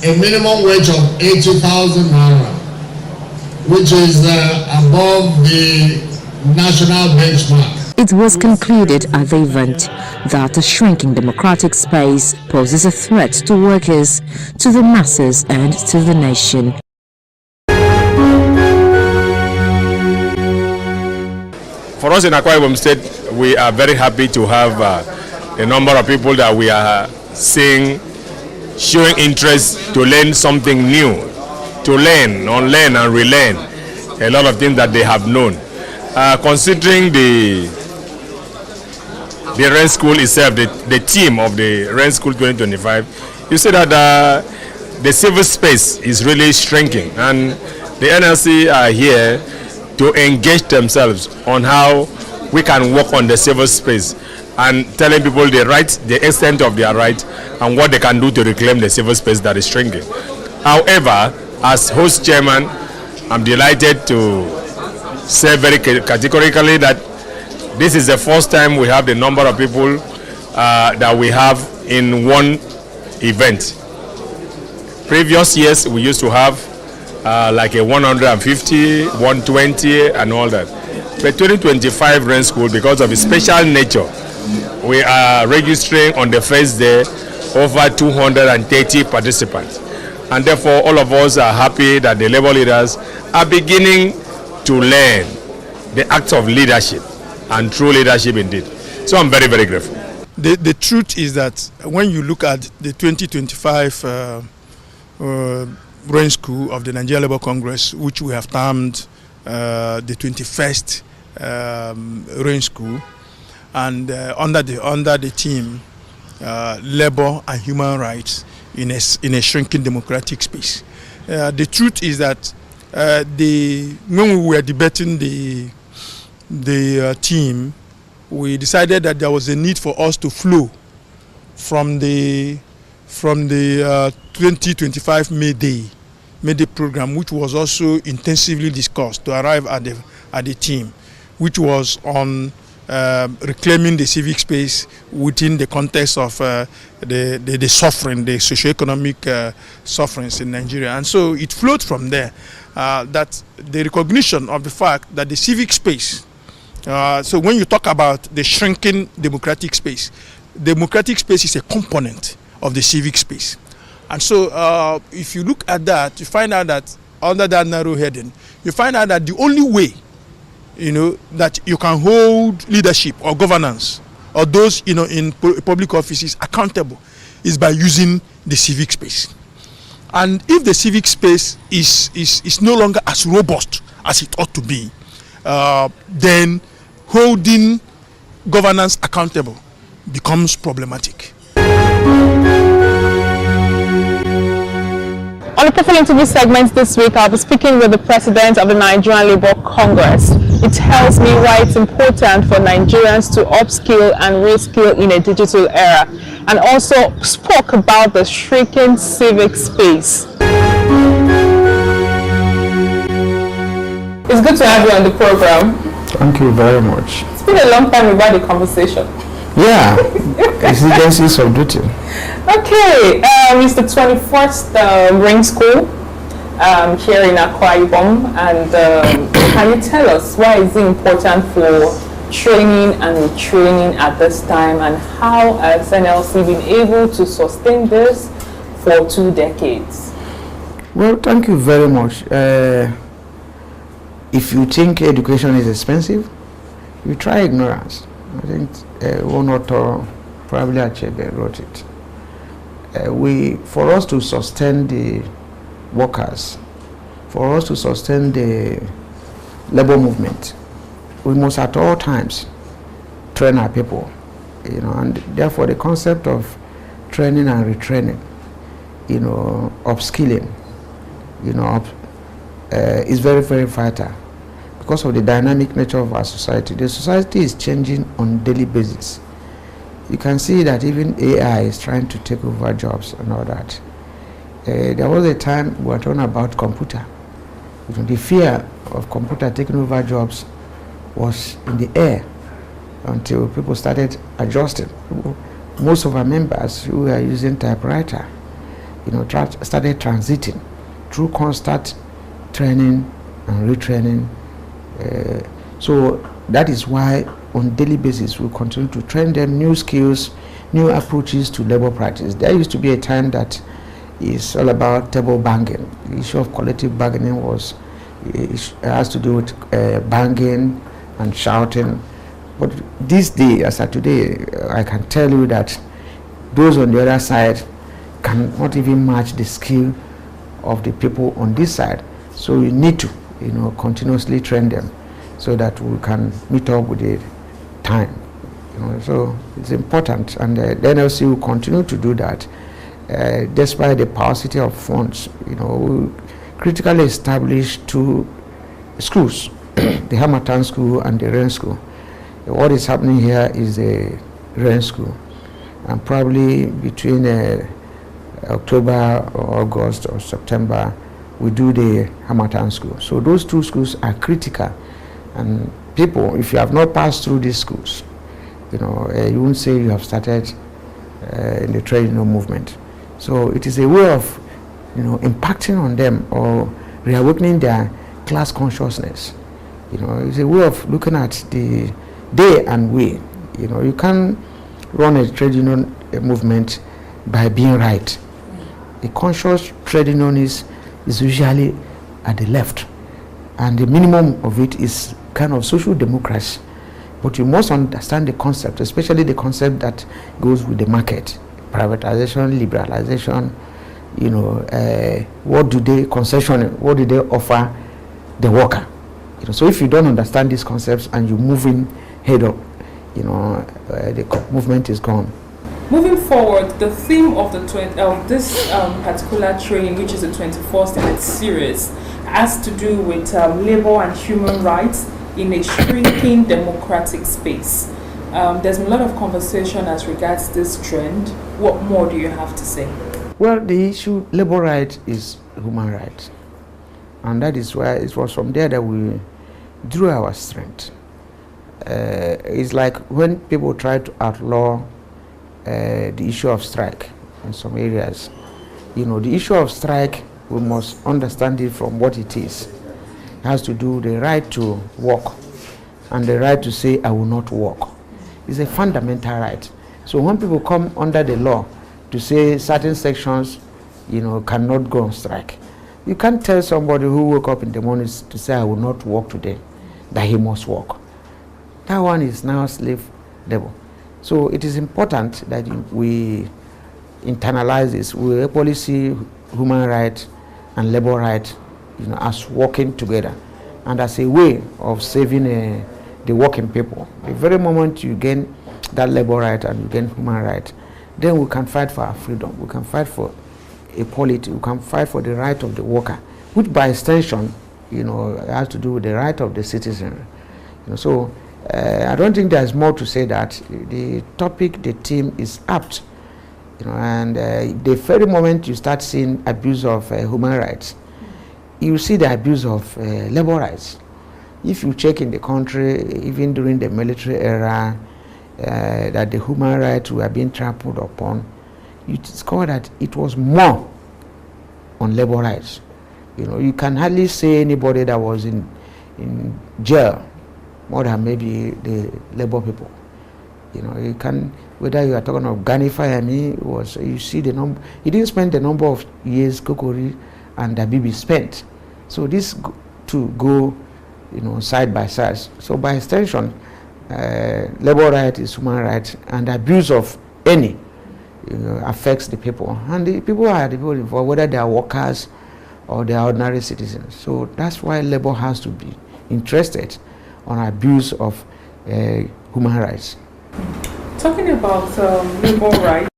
a minimum wage of 80,000 naira, which is above the national benchmark. It was concluded at the event that a shrinking democratic space poses a threat to workers, to the masses and to the nation. For us in Akwa Ibom State, we are very happy to have a number of people that we are seeing showing interest to learn something new, to learn, unlearn and relearn a lot of things that they have known. Considering the REN School itself, the team of the REN School 2025, you see that the civil space is really shrinking, and the NLC are here to engage themselves on how we can work on the civil space. and telling people the rights, the extent of their rights, and what they can do to reclaim the civil space that is shrinking. However, as host chairman, I'm delighted to say very categorically that this is the first time we have the number of people that we have in one event. Previous years, we used to have like a 150, 120, and all that. But 2025 Rain School, because of its special nature, we are registering on the first day over 230 participants. And therefore, all of us are happy that the labor leaders are beginning to learn the acts of leadership, and true leadership indeed. So I'm very, very grateful. The truth is that when you look at the 2025 Rain School of the Nigeria Labour Congress, which we have termed the 21st Rain School, and under the theme Labour and Human Rights in a shrinking democratic space. The truth is that when we were debating the team, we decided that there was a need for us to flow from the 2025 May Day program, which was also intensively discussed, to arrive at the theme, which was on reclaiming the civic space within the context of the suffering, the socioeconomic sufferings in Nigeria. And so it flowed from there, that the recognition of the fact that the civic space, so when you talk about the shrinking democratic space is a component of the civic space. And so if you look at that, you find out that under that narrow heading, you find out that the only way, that you can hold leadership or governance or those, in public offices accountable is by using the civic space. And if the civic space is no longer as robust as it ought to be, then holding governance accountable becomes problematic. On the profile interview segment this week, I'll be speaking with the president of the Nigerian Labour Congress. It tells me why it's important for Nigerians to upskill and reskill in a digital era, and also spoke about the shrinking civic space. It's good to have you on the program. Thank you very much. It's been a long time we've had a conversation. Yeah, exigencies of duty. Okay, it's the 21st Rain School here in Akwa Ibom, and can you tell us why is it important for training and retraining at this time, and how has NLC been able to sustain this for 2 decades? Well, thank you very much. If you think education is expensive, you try ignorance. I think one author, probably Achebe, wrote it. For us to sustain the workers, for us to sustain the labor movement, we must at all times train our people, and therefore the concept of training and retraining, upskilling, is very, very vital because of the dynamic nature of our society. The society is changing on a daily basis. You can see that even AI is trying to take over jobs and all that. There was a time we were talking about computer. The fear of computer taking over jobs was in the air until people started adjusting. Most of our members who are using typewriter, started transiting through constant training and retraining. So that is why on a daily basis we continue to train them new skills, new approaches to labor practice. There used to be a time that is all about table banging. The issue of collective bargaining has to do with banging and shouting. But this day, as of today, I can tell you that those on the other side cannot even match the skill of the people on this side. So we need to, continuously train them so that we can meet up with the time. So it's important, and the NLC will continue to do that despite the paucity of funds. We critically established 2 schools, the Hamatan School and the Rain School. What is happening here is a rain school, and probably between October or August or September we do the Hamatan school. So those two schools are critical, and people, if you have not passed through these schools, you won't say you have started in the trade union movement. So it is a way of impacting on them or reawakening their class consciousness. It's a way of looking at the day and way. You can't run a trade union movement by being right. A conscious trade union is usually at the left, and the minimum of it is kind of social democracy. But you must understand the concept, especially the concept that goes with the market, privatization, liberalization. What do they offer the worker? So if you don't understand these concepts and you move in head up, the movement is gone. Moving forward, the theme of this particular training, which is the 21st in its series, has to do with labor and human rights in a shrinking democratic space. There's a lot of conversation as regards this trend. What more do you have to say? Well, the issue, labor right is human right. And that is why it was from there that we drew our strength. It's like when people try to outlaw the issue of strike in some areas. The issue of strike, we must understand it from what it is. It has to do with the right to work and the right to say, I will not work. It's a fundamental right. So when people come under the law to say certain sections, cannot go on strike, you can't tell somebody who woke up in the morning to say, I will not work today, that he must work. That one is now slave labor. So it is important that we internalize this. We equally see human rights and labor rights, as working together and as a way of saving the working people. The very moment you gain that labor right and you gain human right, then we can fight for our freedom. We can fight for equality. We can fight for the right of the worker, which by extension, has to do with the right of the citizen. So I don't think there's more to say that the topic, the theme is apt. And the very moment you start seeing abuse of human rights, you see the abuse of labor rights. If you check in the country, even during the military era, that the human rights were being trampled upon, you discover that it was more on labor rights. You can hardly say anybody that was in jail more than maybe the labor people. You can, whether you are talking of Gani Fayami, you see the number, he didn't spend the number of years Kokori and Dabibi spent. So these two go, side by side. So by extension, labor right is human right, and abuse of any affects the people. And the people are the people involved, whether they are workers or they are ordinary citizens. So that's why labor has to be interested on abuse of human rights. Talking about labor rights,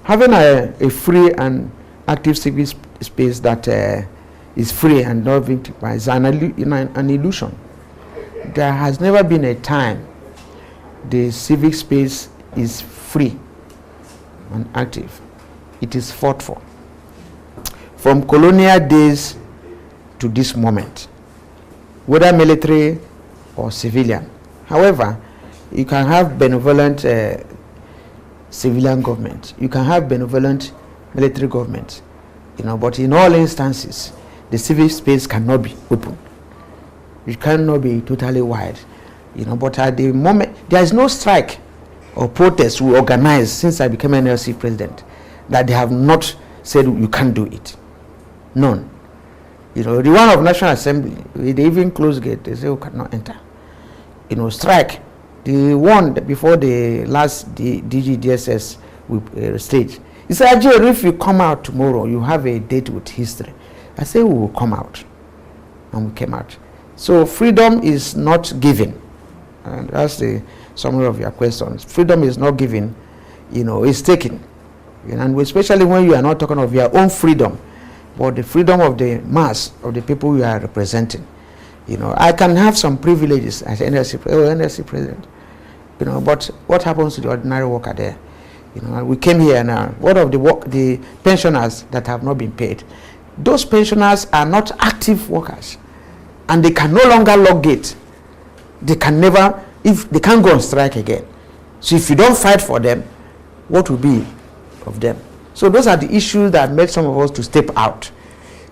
having a free and active civic space that is free and not victimized is an illusion. There has never been a time the civic space is free and active. It is fought for. From colonial days to this moment, whether military or civilian. However, you can have benevolent civilian government. You can have benevolent military government. But in all instances, the civic space cannot be open. It cannot be totally wide. But at the moment, there is no strike or protest we organize since I became NLC president that they have not said you can't do it. None. The one of National Assembly, they even close gate, they say you cannot enter. Strike. The one before the last DGDSS stage, he said, if you come out tomorrow, you have a date with history. I say we will come out. And we came out. So freedom is not given. And that's the some of your questions. Freedom is not given, it's taken. And especially when you are not talking of your own freedom, but the freedom of the mass, of the people you are representing. I can have some privileges as NLC president, but what happens to the ordinary worker there? We came here now. What of the pensioners that have not been paid? Those pensioners are not active workers, and they can no longer log gate. They can never, if they can't go on strike again. So if you don't fight for them, what will be of them? So those are the issues that made some of us to step out.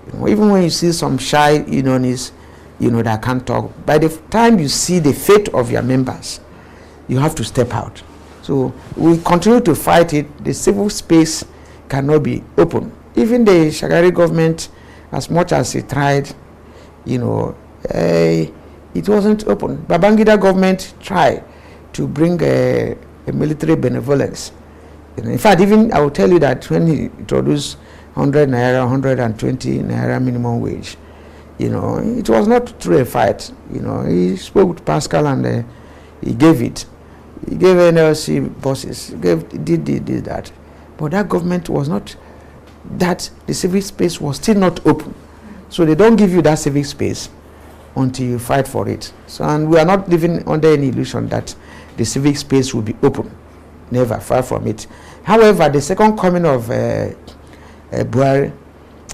Even when you see some shy unionists, that can't talk, by the time you see the fate of your members, you have to step out. So we continue to fight it. The civil space cannot be open. Even the Shagari government, as much as it tried, it wasn't open. Babangida government tried to bring a military benevolence. In fact, even I will tell you that when he introduced 100 naira, 120 naira minimum wage, it was not through a fight. He spoke with Pascal and he gave it. He gave NLC bosses, did that. But that government was not, that the civic space was still not open. So they don't give you that civic space until you fight for it. So, and we are not living under any illusion that the civic space will be open. Never, far from it. However, the second coming of Buhari,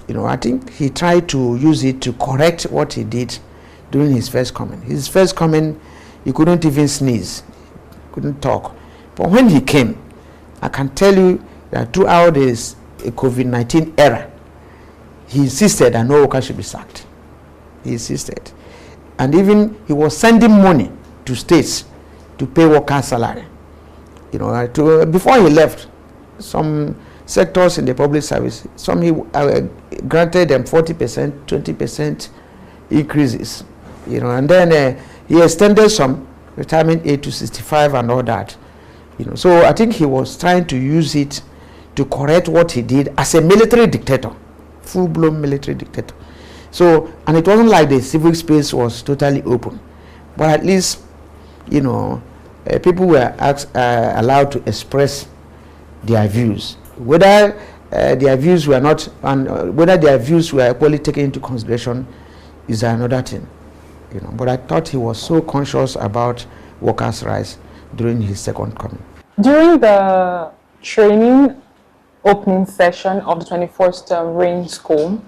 I think he tried to use it to correct what he did during his first coming. His first coming, he couldn't even sneeze, couldn't talk. But when he came, I can tell you that throughout this COVID-19 era, he insisted that no worker should be sacked. He insisted. And even he was sending money to states to pay workers' salary. Before he left, some sectors in the public service, some he granted them 40%, 20% increases, and then he extended some retirement age to 65 and all that, So I think he was trying to use it to correct what he did as a military dictator, full-blown military dictator. So, and it wasn't like the civic space was totally open, but at least, people were allowed to express their views. Whether their views were not, and whether their views were equally taken into consideration is another thing. But I thought he was so conscious about workers' rights during his second coming. During the training opening session of the 21st Rain School,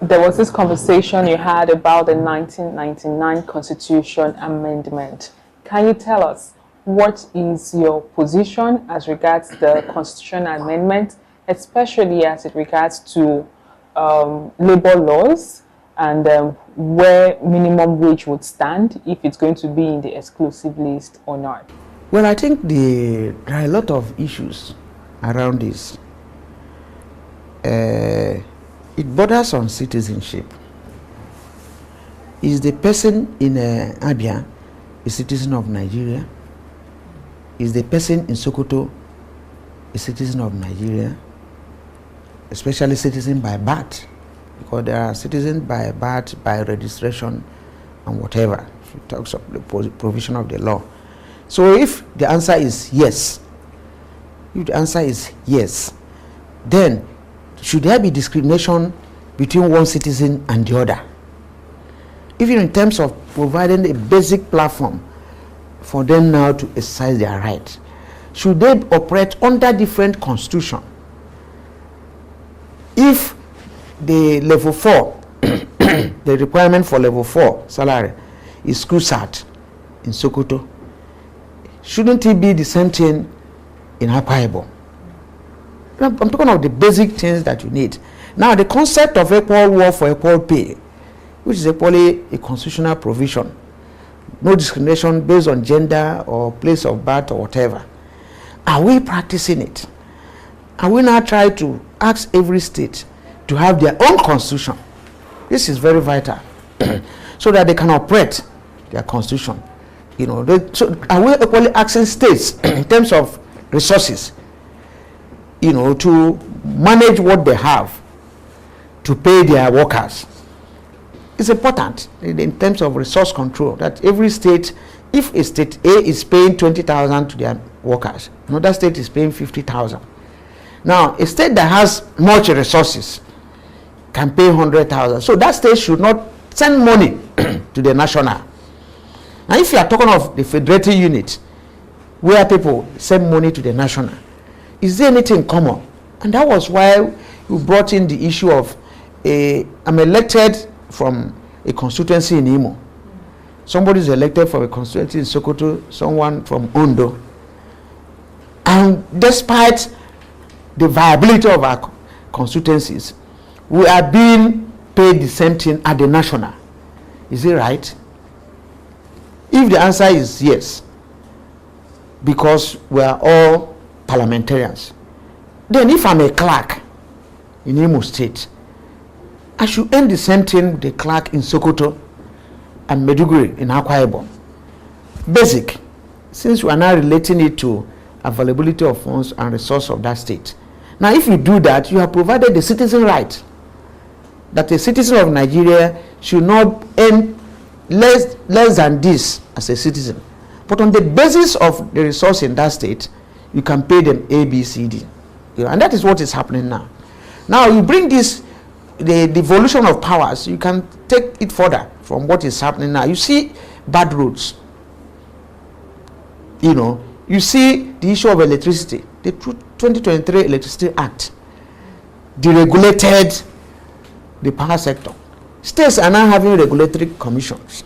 there was this conversation you had about the 1999 Constitution Amendment. Can you tell us what is your position as regards the Constitution Amendment, especially as it regards to labor laws and where minimum wage would stand, if it's going to be in the exclusive list or not? Well, I think there are a lot of issues around this. It borders on citizenship. Is the person in Abia a citizen of Nigeria? Is the person in Sokoto a citizen of Nigeria? Especially citizen by birth, because there are citizens by birth, by registration, and whatever. It talks of the provision of the law. So if the answer is yes, then should there be discrimination between one citizen and the other? Even in terms of providing a basic platform for them now to exercise their right, should they operate under different constitution? If the level 4, the requirement for level 4 salary is CUSAT in Sokoto, shouldn't it be the same thing in Akwa Ibom? I'm talking of the basic things that you need. Now, the concept of equal work for equal pay, which is equally a constitutional provision, no discrimination based on gender or place of birth or whatever. Are we practicing it? Are we now trying to ask every state to have their own constitution? This is very vital, so that they can operate their constitution. So are we equally asking states in terms of resources, to manage what they have, to pay their workers? It's important in terms of resource control that every state If a state A is paying 20,000 to their workers, another state is paying 50,000. Now, a state that has much resources can pay 100,000. So that state should not send money to the national. Now, if you are talking of the federating unit, where people send money to the national, is there anything common? And that was why we brought in the issue of I'm elected from a constituency in Imo. Somebody is elected from a constituency in Sokoto, someone from Ondo. And despite the viability of our constituencies, we are being paid the same thing at the national. Is it right? If the answer is yes, because we are all parliamentarians, then if I'm a clerk in Imo State, I should earn the same thing with the clerk in Sokoto and Meduguri in Akwa Ibom. Basic, since we are now relating it to availability of funds and resource of that state. Now, if you do that, you have provided the citizen right that a citizen of Nigeria should not earn less than this as a citizen. But on the basis of the resource in that state, you can pay them A, B, C, D. And that is what is happening now. Now, you bring this, the devolution of powers, you can take it further from what is happening now. You see bad roads. You see the issue of electricity. The 2023 Electricity Act deregulated the power sector. States are now having regulatory commissions,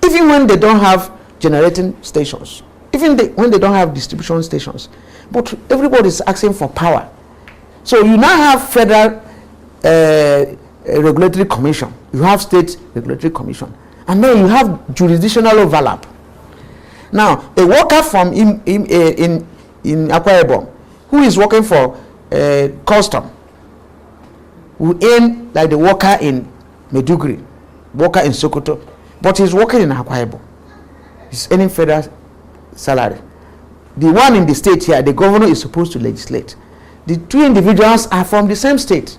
even when they don't have generating stations, even when they don't have distribution stations. But everybody is asking for power. So you now have federal regulatory commission, you have state regulatory commission, and then you have jurisdictional overlap. Now, a worker from in Akwa Ibom who is working for custom will earn like the worker in Meduguri, worker in Sokoto, but he's working in Akwa Ibom. He's earning federal salary. The one in the state here, the governor is supposed to legislate. The two individuals are from the same state.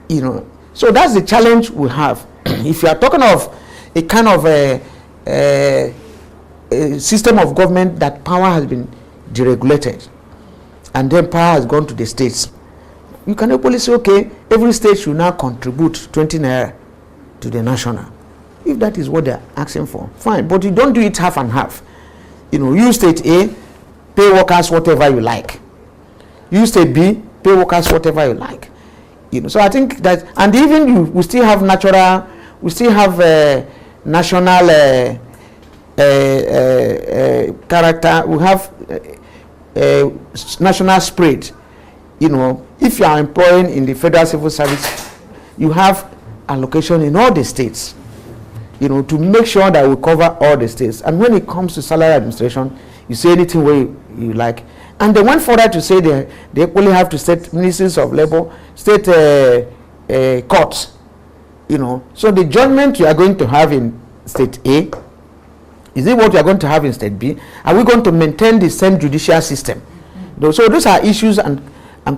So that's the challenge we have. If you are talking of a kind of a system of government that power has been deregulated and then power has gone to the states, you can equally say, okay, every state should now contribute 20 naira to the national. If that is what they're asking for, fine, but you don't do it half and half. You state A, pay workers whatever you like. You state B, pay workers whatever you like. So I think that, and even we still have national character. We have national spirit. If you are employing in the federal civil service, you have allocation in all the states, to make sure that we cover all the states. And when it comes to salary administration, you say anything where you like. And they went further to say they equally have to state ministries of labor, state courts. So the judgment you are going to have in state A, is it what you are going to have in state B? Are we going to maintain the same judicial system? So those are issues and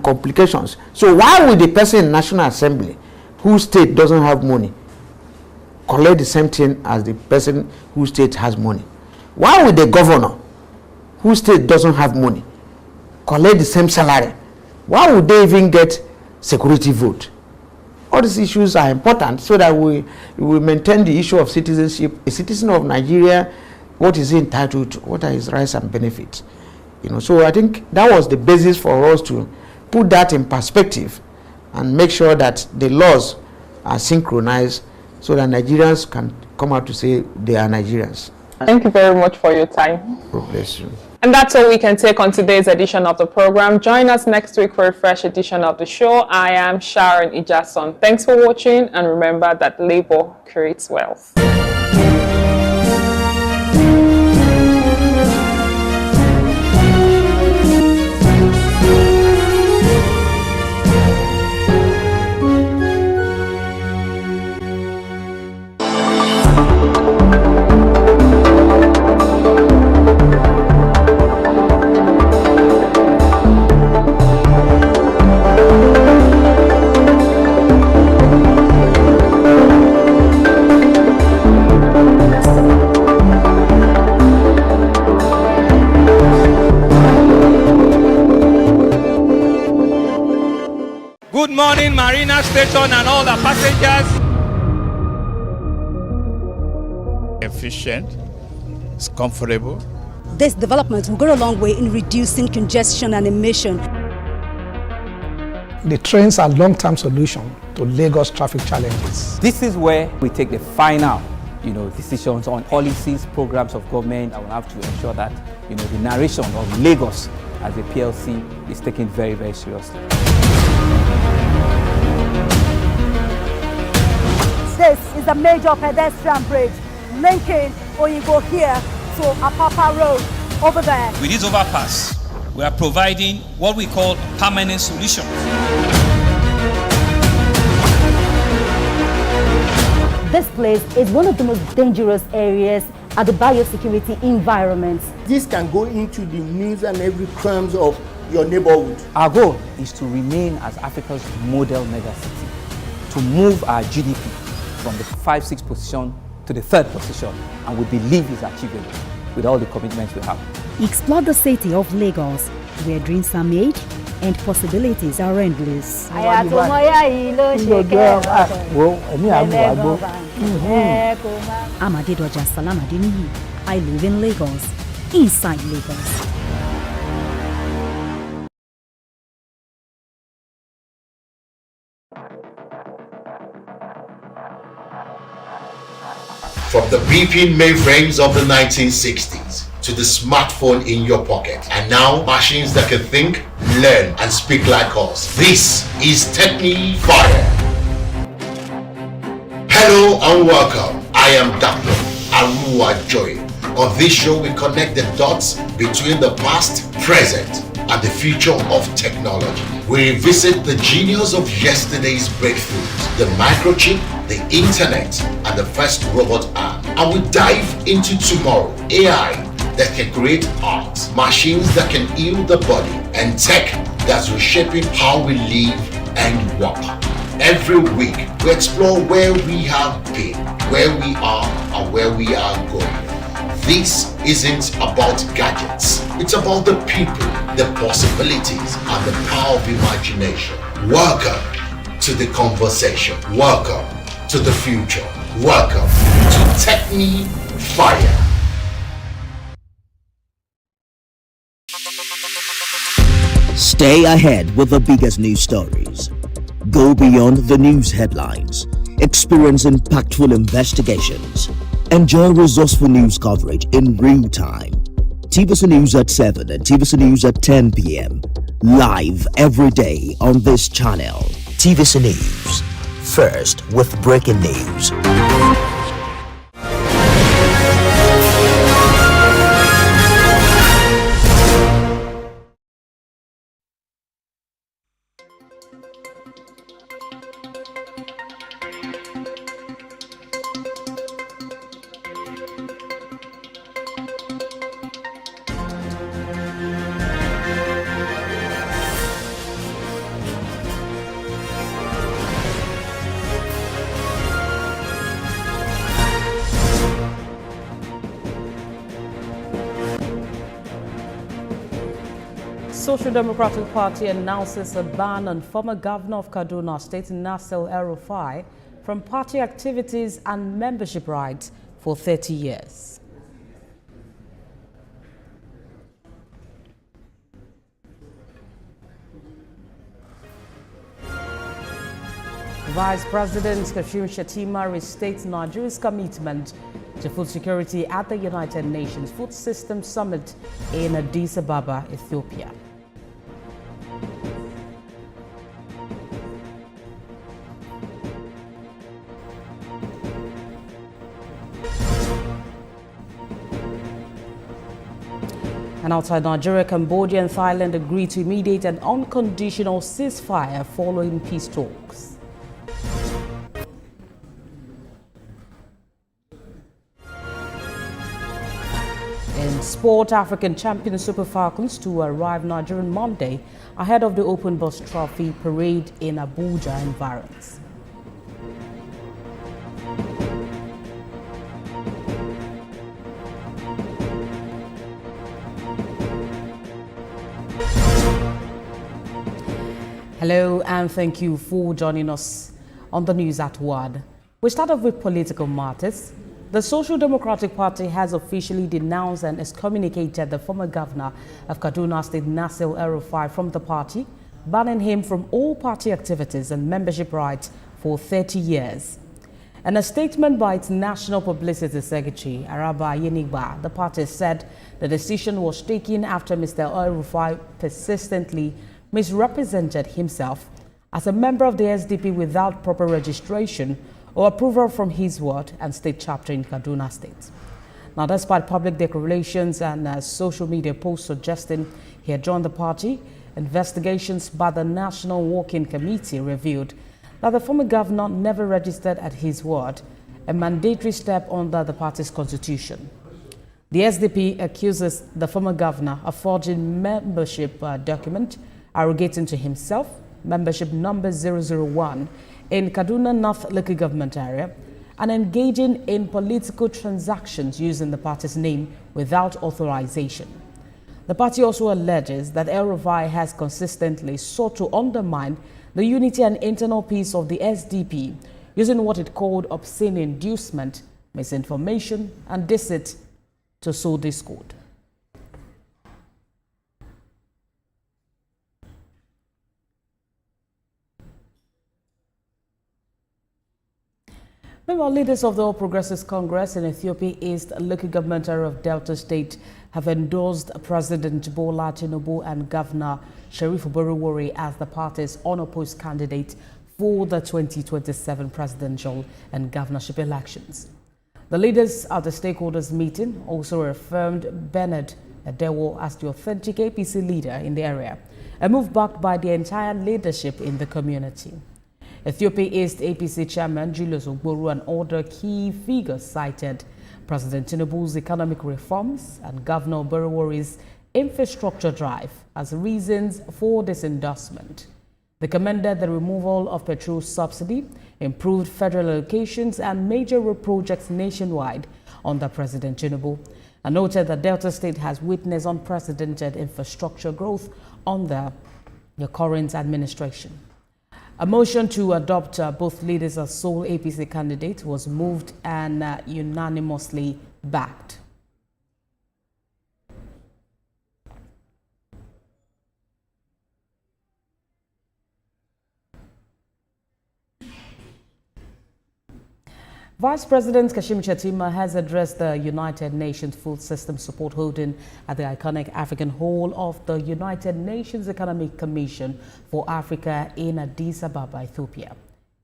complications. So why would the person in National Assembly whose state doesn't have money collect the same thing as the person whose state has money? Why would the governor whose state doesn't have money collect the same salary? Why would they even get security vote? All these issues are important so that we maintain the issue of citizenship. A citizen of Nigeria, what is he entitled to? What are his rights and benefits? So I think that was the basis for us to put that in perspective and make sure that the laws are synchronized so that Nigerians can come out to say they are Nigerians. Thank you very much for your time. God bless you. And that's all we can take on today's edition of the program. Join us next week for a fresh edition of the show. I am Sharon Ijason. Thanks for watching, and remember that labor creates wealth. Good morning, Marina Station and all the passengers. Efficient, it's comfortable. This development will go a long way in reducing congestion and emission. The trains are long-term solution to Lagos traffic challenges. This is where we take the final, decisions on policies, programs of government. I will have to ensure that, the narration of Lagos as a PLC is taken very, very seriously. This is a major pedestrian bridge linking Oyinbo here to Apapa Road over there. With this overpass, we are providing what we call a permanent solution. This place is one of the most dangerous areas at the biosecurity environment. This can go into the news and every crumbs of your neighborhood. Our goal is to remain as Africa's model megacity, to move our GDP from the 5-6 position to the 3rd position, and we believe it's achievable with all the commitments we have. Explore the city of Lagos, where dreams are made and possibilities are endless. Amadedoja Salamadini. I live in Lagos, inside Lagos. From the beeping mainframes of the 1960s to the smartphone in your pocket, and now machines that can think, learn, and speak like us. This is Techni Fire. Hello and welcome. I am Dr. Arua Joy. On this show, we connect the dots between the past, present, and the future of technology. We revisit the genius of yesterday's breakthroughs, the microchip, the internet, and the first robot arm. And we dive into tomorrow, AI that can create art, machines that can heal the body, and tech that's reshaping how we live and work. Every week, we explore where we have been, where we are, and where we are going. This isn't about gadgets. It's about the people, the possibilities, and the power of imagination. Welcome to the conversation. Welcome to the future. Welcome to Techni Fire. Stay ahead with the biggest news stories. Go beyond the news headlines. Experience impactful investigations. Enjoy resourceful news coverage in real time. TVC News at 7 and TVC News at 10 p.m. Live every day on this channel. TVC News. First with breaking news. Social Democratic Party announces a ban on former Governor of Kaduna State Nasir El-Rufai from party activities and membership rights for 30 years. Vice President Kashim Shettima restates Nigeria's commitment to food security at the United Nations Food Systems Summit in Addis Ababa, Ethiopia. And outside Nigeria, Cambodia and Thailand agreed to immediate and unconditional ceasefire following peace talks. In sport, African champion Super Falcons to arrive Nigerian Monday ahead of the Open Bus Trophy parade in Abuja environs. Hello and thank you for joining us on the news at 1. We start off with political matters. The Social Democratic Party has officially denounced and excommunicated the former governor of Kaduna State, Nasir El-Rufai, from the party, banning him from all party activities and membership rights for 30 years. In a statement by its National Publicity Secretary, Araba Yenigba, the party said the decision was taken after Mr. El-Rufai persistently misrepresented himself as a member of the SDP without proper registration or approval from his ward and state chapter in Kaduna State. Now, despite public declarations and social media posts suggesting he had joined the party, investigations by the National Working Committee revealed that the former governor never registered at his ward, a mandatory step under the party's constitution. The SDP accuses the former governor of forging membership document, arrogating to himself membership number 001 in Kaduna North local government area, and engaging in political transactions using the party's name without authorization. The party also alleges that El-Rufai has consistently sought to undermine the unity and internal peace of the SDP using what it called obscene inducement, misinformation, and deceit to sow discord. Meanwhile, leaders of the All Progressives Congress in Ethiopia East local government area of Delta State have endorsed President Bola Tinubu and Governor Sheriff Oborowori as the party's unopposed candidate for the 2027 presidential and governorship elections. The leaders at the stakeholders meeting also affirmed Bernard Adewo as the authentic APC leader in the area, a move backed by the entire leadership in the community. Ethiopia East APC chairman Julius Ogboru and other key figures cited President Tinubu's economic reforms and Governor Oborowori's infrastructure drive as reasons for this endorsement. They commended the removal of petrol subsidy, improved federal allocations and major road projects nationwide under President Tinubu, and noted that Delta State has witnessed unprecedented infrastructure growth under the current administration. A motion to adopt both leaders as sole APC candidates was moved and unanimously backed. Vice President Kashim Shettima has addressed the United Nations Food System Support holding at the iconic African Hall of the United Nations Economic Commission for Africa in Addis Ababa, Ethiopia.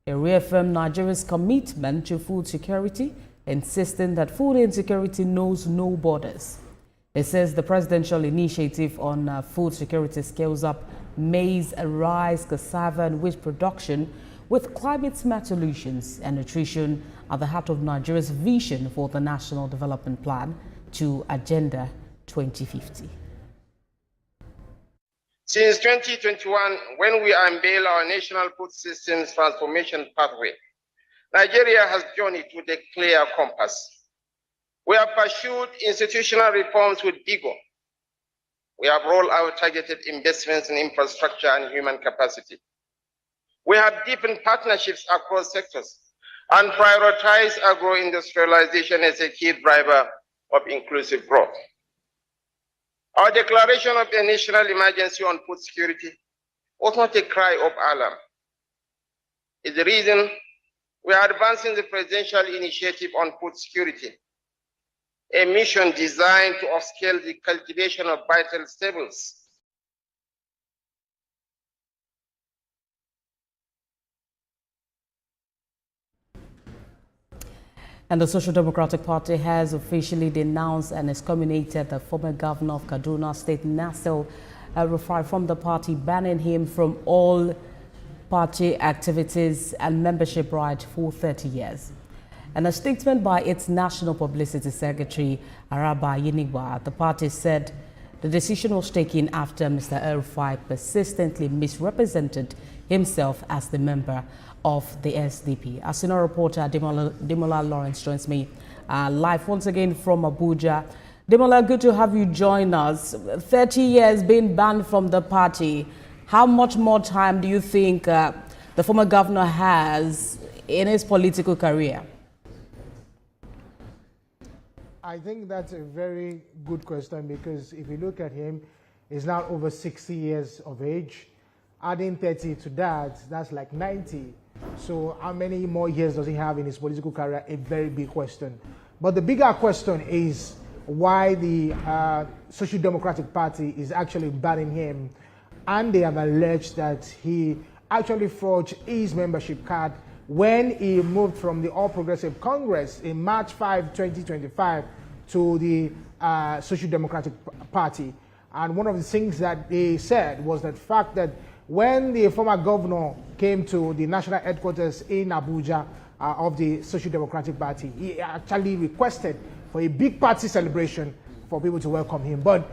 He reaffirmed Nigeria's commitment to food security, insisting that food insecurity knows no borders. It says the presidential initiative on food security scales up maize, rice, cassava and wheat production with climate-smart solutions and nutrition at the heart of Nigeria's vision for the National Development Plan to Agenda 2050. Since 2021, when we unveil our National Food Systems Transformation Pathway, Nigeria has journeyed with a clear compass. We have pursued institutional reforms with vigor. We have rolled out targeted investments in infrastructure and human capacity. We have deepened partnerships across sectors and prioritized agro-industrialization as a key driver of inclusive growth. Our declaration of the national emergency on food security was not a cry of alarm. It's the reason we are advancing the presidential initiative on food security, a mission designed to upscale the cultivation of vital staples. And the Social Democratic Party has officially denounced and excommunicated the former governor of Kaduna State, Nasir El-Rufai, from the party, banning him from all party activities and membership rights for 30 years. In a statement by its National Publicity Secretary, Araba Yenigba, the party said the decision was taken after Mr. El-Rufai persistently misrepresented himself as the member of the SDP. Our senior reporter Demola Lawrence joins me live once again from Abuja. Demola, good to have you join us. 30 years being banned from the party. How much more time do you think the former governor has in his political career? I think that's a very good question, because if you look at him, he's now over 60 years of age. Adding 30 to that, that's like 90. So how many more years does he have in his political career? A very big question. But the bigger question is why the Social Democratic Party is actually banning him. And they have alleged that he actually forged his membership card when he moved from the All Progressive Congress in March 5, 2025 to the Social Democratic Party. And one of the things that they said was the fact that when the former governor came to the national headquarters in Abuja of the Social Democratic Party, he actually requested for a big party celebration for people to welcome him. But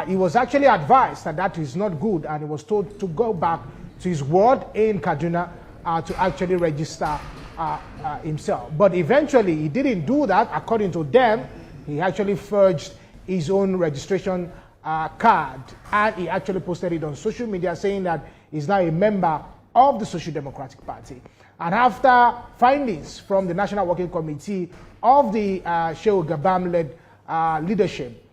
he was actually advised that that is not good, and he was told to go back to his ward in Kaduna to actually register himself. But eventually he didn't do that. According to them, he actually forged his own registration card, and he actually posted it on social media saying that he's now a member of the Social Democratic Party. And after findings from the National Working Committee of the Shehu Gabam-led leadership,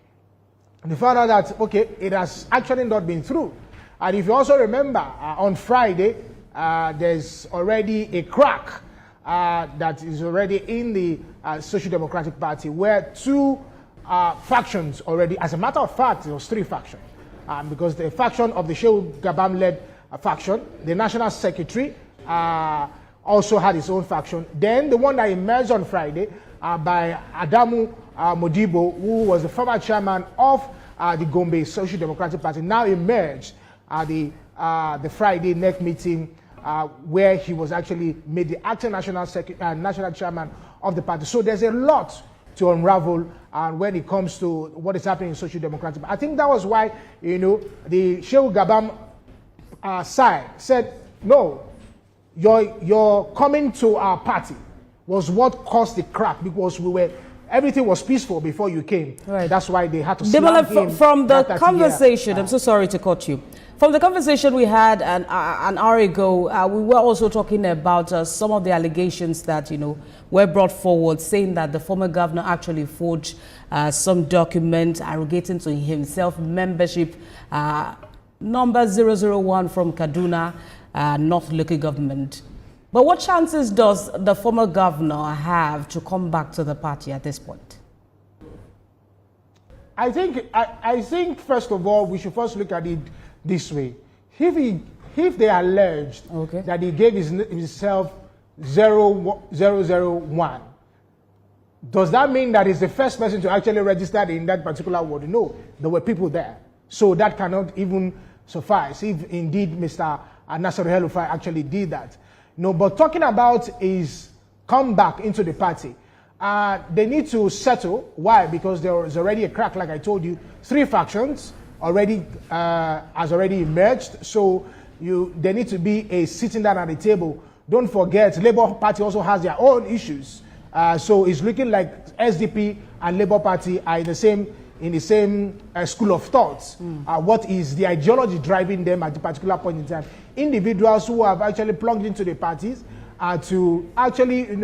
they found out that, okay, it has actually not been through. And if you also remember, on Friday, there's already a crack that is already in the Social Democratic Party, where two factions already, as a matter of fact, it was three factions, because the faction of the Shehu Gabam-led faction, the National Secretary also had his own faction. Then the one that emerged on Friday by Adamu Modibo, who was the former chairman of the Gombe Social Democratic Party, now emerged at the Friday NEC meeting, where he was actually made the acting national chairman of the party. So there's a lot to unravel when it comes to what is happening in Social Democratic. I think that was why, the Shehu Gabam side said, no, your coming to our party was what caused the crack, because everything was peaceful before you came. Right. That's why they had to slap him. From the conversation, I'm so sorry to cut you. From the conversation we had an hour ago, we were also talking about some of the allegations that, were brought forward, saying that the former governor actually forged some document arrogating to himself membership number 001 from Kaduna North Local Government. But what chances does the former governor have to come back to the party at this point? I think first of all, we should first look at it this way. If they alleged that he gave himself 001, does that mean that he's the first person to actually register in that particular ward? No, there were people there. So that cannot even suffice if indeed Mr. Nasser El-Rufai actually did that. No, but talking about his comeback into the party, they need to settle. Why? Because there is already a crack, like I told you. Three factions has already emerged. So there need to be a sitting down at the table. Don't forget, Labour Party also has their own issues. So it's looking like SDP and Labour Party are in the same school of thoughts. What is the ideology driving them at a particular point in time? Individuals who have actually plugged into the parties to actually,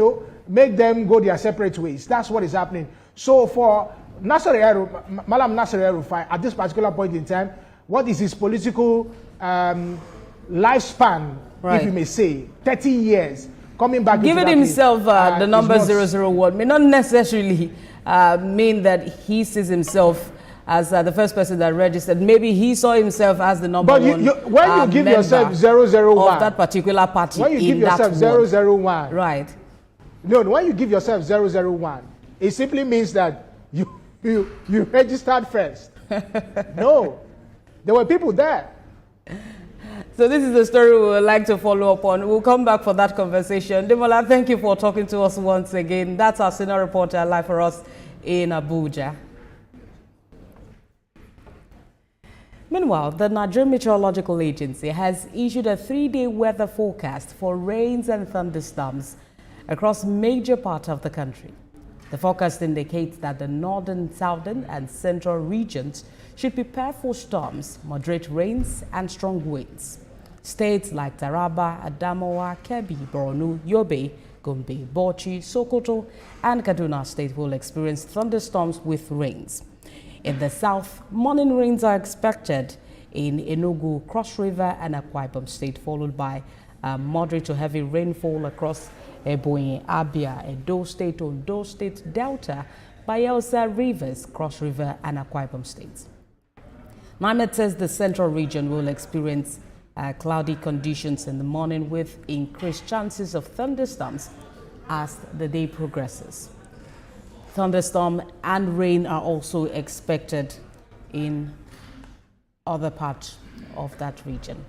make them go their separate ways. That's what is happening. So for Malam Nasser El-Rufai, at this particular point in time, what is his political lifespan, if you may say, 30 years, coming back giving himself the number 001 may not necessarily mean that he sees himself as the first person that registered. Maybe he saw himself as the number one. But when you give yourself 001 of that particular party, when you give yourself 001, right? No, when you give yourself 001, it simply means that you registered first. No, there were people there. So this is the story we would like to follow up on. We'll come back for that conversation. Demola, thank you for talking to us once again. That's our senior reporter live for us in Abuja. Meanwhile, the Nigerian Meteorological Agency has issued a 3-day weather forecast for rains and thunderstorms across major parts of the country. The forecast indicates that the northern, southern, and central regions should prepare for storms, moderate rains, and strong winds. States like Taraba, Adamawa, Kebbi, Borno, Yobe, Gombe, Bauchi, Sokoto, and Kaduna State will experience thunderstorms with rains. In the south, morning rains are expected in Enugu, Cross River, and Akwa Ibom State, followed by moderate to heavy rainfall across Ebonyi, Abia, Edo State, Ondo State, Delta, Bayelsa, Rivers, Cross River, and Akwa Ibom States. NIMET says the central region will experience cloudy conditions in the morning with increased chances of thunderstorms as the day progresses. Thunderstorm and rain are also expected in other parts of that region.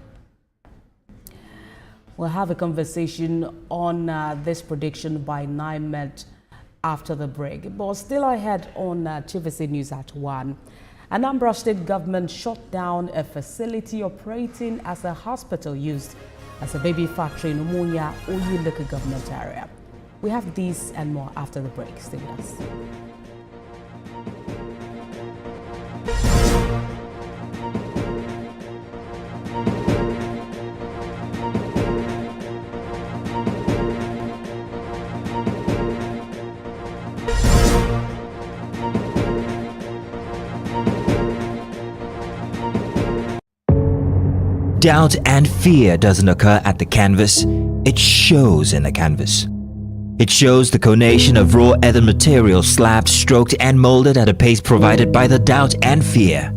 We'll have a conversation on this prediction by NIMET after the break. But still ahead on TVC News at 1. Anambra State government shut down a facility operating as a hospital used as a baby factory in Umunya, Oyi local government area. We have these and more after the break. Stay with us. Doubt and fear doesn't occur at the canvas, it shows in the canvas. It shows the conation of raw earthen material slabbed, stroked and molded at a pace provided by the doubt and fear.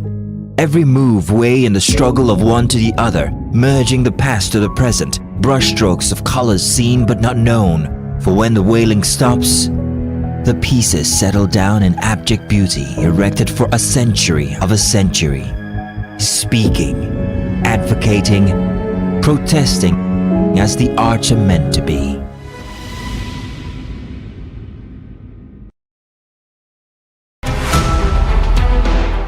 Every move way in the struggle of one to the other, merging the past to the present, brushstrokes of colors seen but not known. For when the wailing stops, the pieces settle down in abject beauty erected for a century of a century. Speaking, advocating, protesting as the arts are meant to be.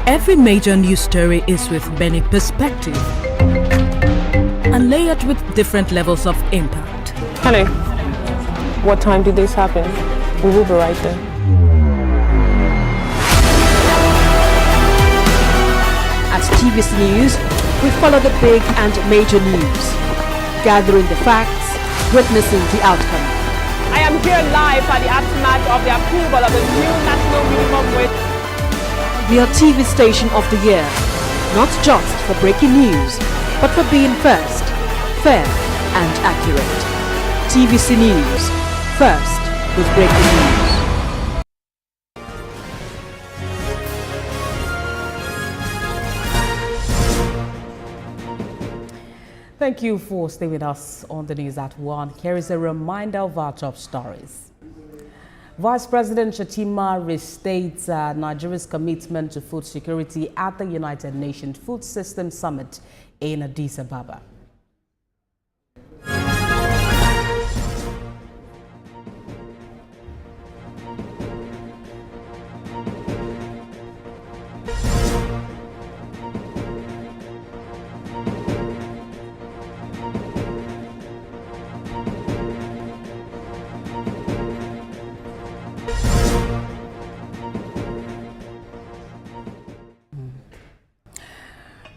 Every major news story is with many perspective and layered with different levels of impact. Hello. What time did this happen? We will be right there. At TVC News, we follow the big and major news, gathering the facts, witnessing the outcome. I am here live at the aftermath of the approval of the new national minimum wage. We are TV Station of the Year, not just for breaking news, but for being first, fair and accurate. TVC News, first with breaking news. Thank you for staying with us on the news at 1. Here is a reminder of our top stories. Vice President Shettima restates Nigeria's commitment to food security at the United Nations Food System Summit in Addis Ababa.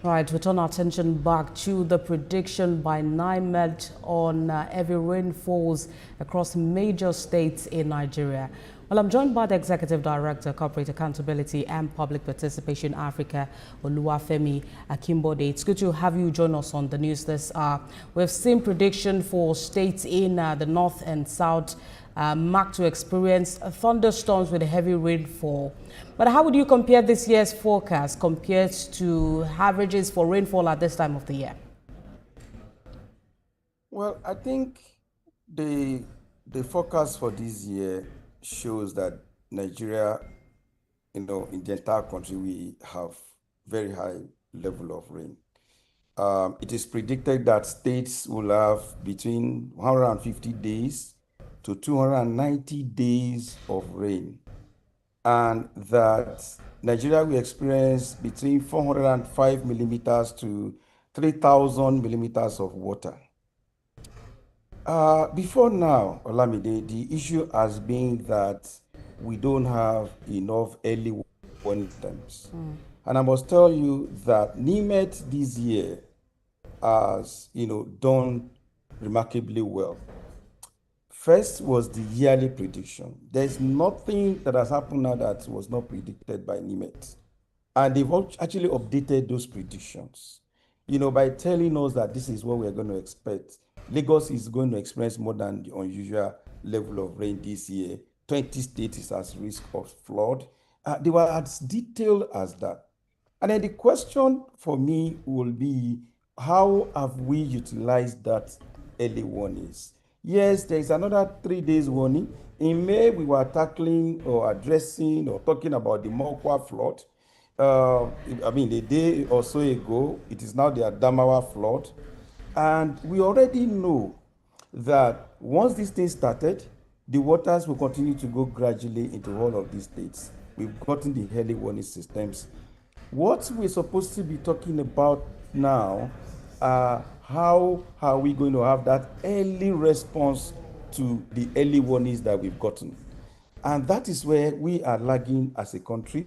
Right, we turn our attention back to the prediction by NIMET on heavy rainfalls across major states in Nigeria. Well, I'm joined by the Executive Director, Corporate Accountability and Public Participation Africa, Oluwafemi Akimbode. It's good to have you join us on the news this hour. We've seen prediction for states in the north and south marked to experience thunderstorms with heavy rainfall. But how would you compare this year's forecast compared to averages for rainfall at this time of the year? Well, I think the forecast for this year shows that Nigeria, in the entire country, we have very high level of rain. It is predicted that states will have between 150 days to 290 days of rain, and that Nigeria will experience between 405 millimeters to 3,000 millimeters of water. Before now, Olamide, the issue has been that we don't have enough early warning systems. And I must tell you that NIMET this year has, done remarkably well. First was the yearly prediction. There's nothing that has happened now that was not predicted by NIMET. And they've actually updated those predictions, by telling us that this is what we're going to expect. Lagos is going to experience more than the unusual level of rain this year. 20 states is at risk of flood. They were as detailed as that. And then the question for me will be, how have we utilized that early warnings? Yes, there is another 3 days warning. In May, we were tackling or addressing or talking about the Mokwa flood. A day or so ago, it is now the Adamawa flood. And we already know that once this thing started, the waters will continue to go gradually into all of these states. We've gotten the early warning systems. What we're supposed to be talking about now, how are we going to have that early response to the early warnings that we've gotten? And that is where we are lagging as a country.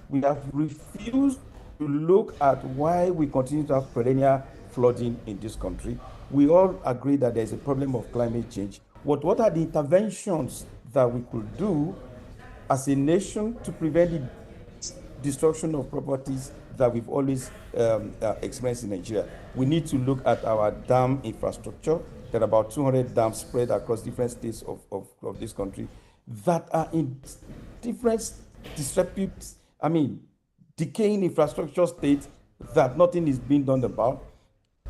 We have refused to look at why we continue to have perennial flooding in this country. We all agree that there's a problem of climate change. What are the interventions that we could do as a nation to prevent the destruction of properties that we've always experienced in Nigeria? We need to look at our dam infrastructure. There are about 200 dams spread across different states of this country that are in different decaying infrastructure states that nothing is being done about.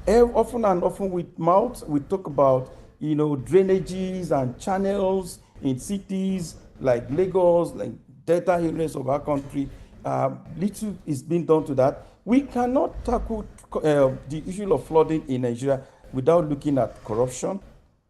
Often we talk about, drainages and channels in cities like Lagos, like delta areas of our country. Little is being done to that. We cannot tackle the issue of flooding in Nigeria without looking at corruption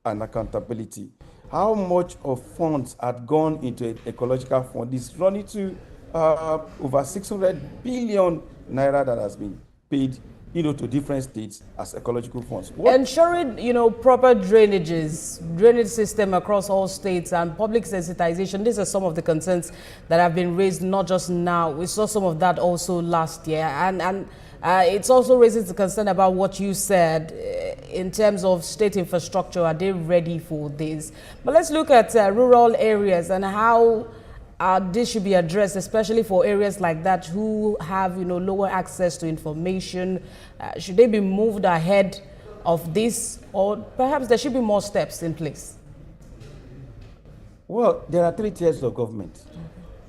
and accountability. How much of funds had gone into an ecological fund is running to over 600 billion naira that has been paid, to different states as ecological funds. Ensuring, proper drainage system across all states and public sensitization. These are some of the concerns that have been raised, not just now. We saw some of that also last year. And it's also raises the concern about what you said in terms of state infrastructure. Are they ready for this? But let's look at rural areas and how this should be addressed, especially for areas like that who have, lower access to information. Should they be moved ahead of this, or perhaps there should be more steps in place? Well, there are 3 tiers of government,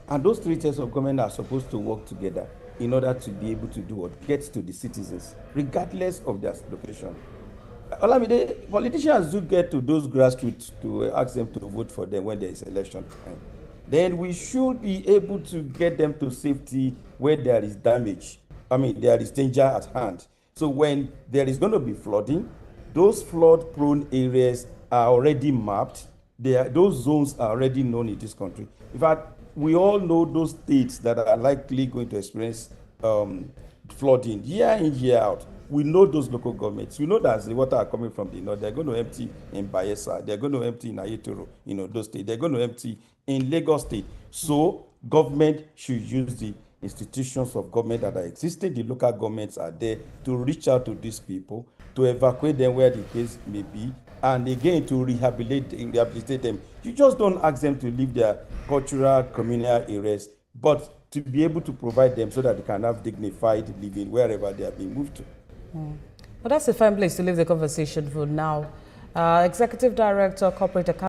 and those 3 tiers of government are supposed to work together in order to be able to do what gets to the citizens, regardless of their location. Politicians do get to those grassroots to ask them to vote for them when there is election time. Then we should be able to get them to safety where there is damage. There is danger at hand. So when there is going to be flooding, those flood-prone areas are already mapped. Those zones are already known in this country. In fact, we all know those states that are likely going to experience flooding year in, year out. We know those local governments. We know that as the water are coming from the north, they're going to empty in Bayelsa, they're going to empty in Ayetoro, those states. They're going to empty in Lagos State. So government should use the institutions of government that are existing. The local governments are there to reach out to these people, to evacuate them where the case may be, and again to rehabilitate them. You just don't ask them to leave their cultural, communal areas, but to be able to provide them so that they can have dignified living wherever they are being moved to. Well, that's a fine place to leave the conversation for now. Executive Director, Corporate Account.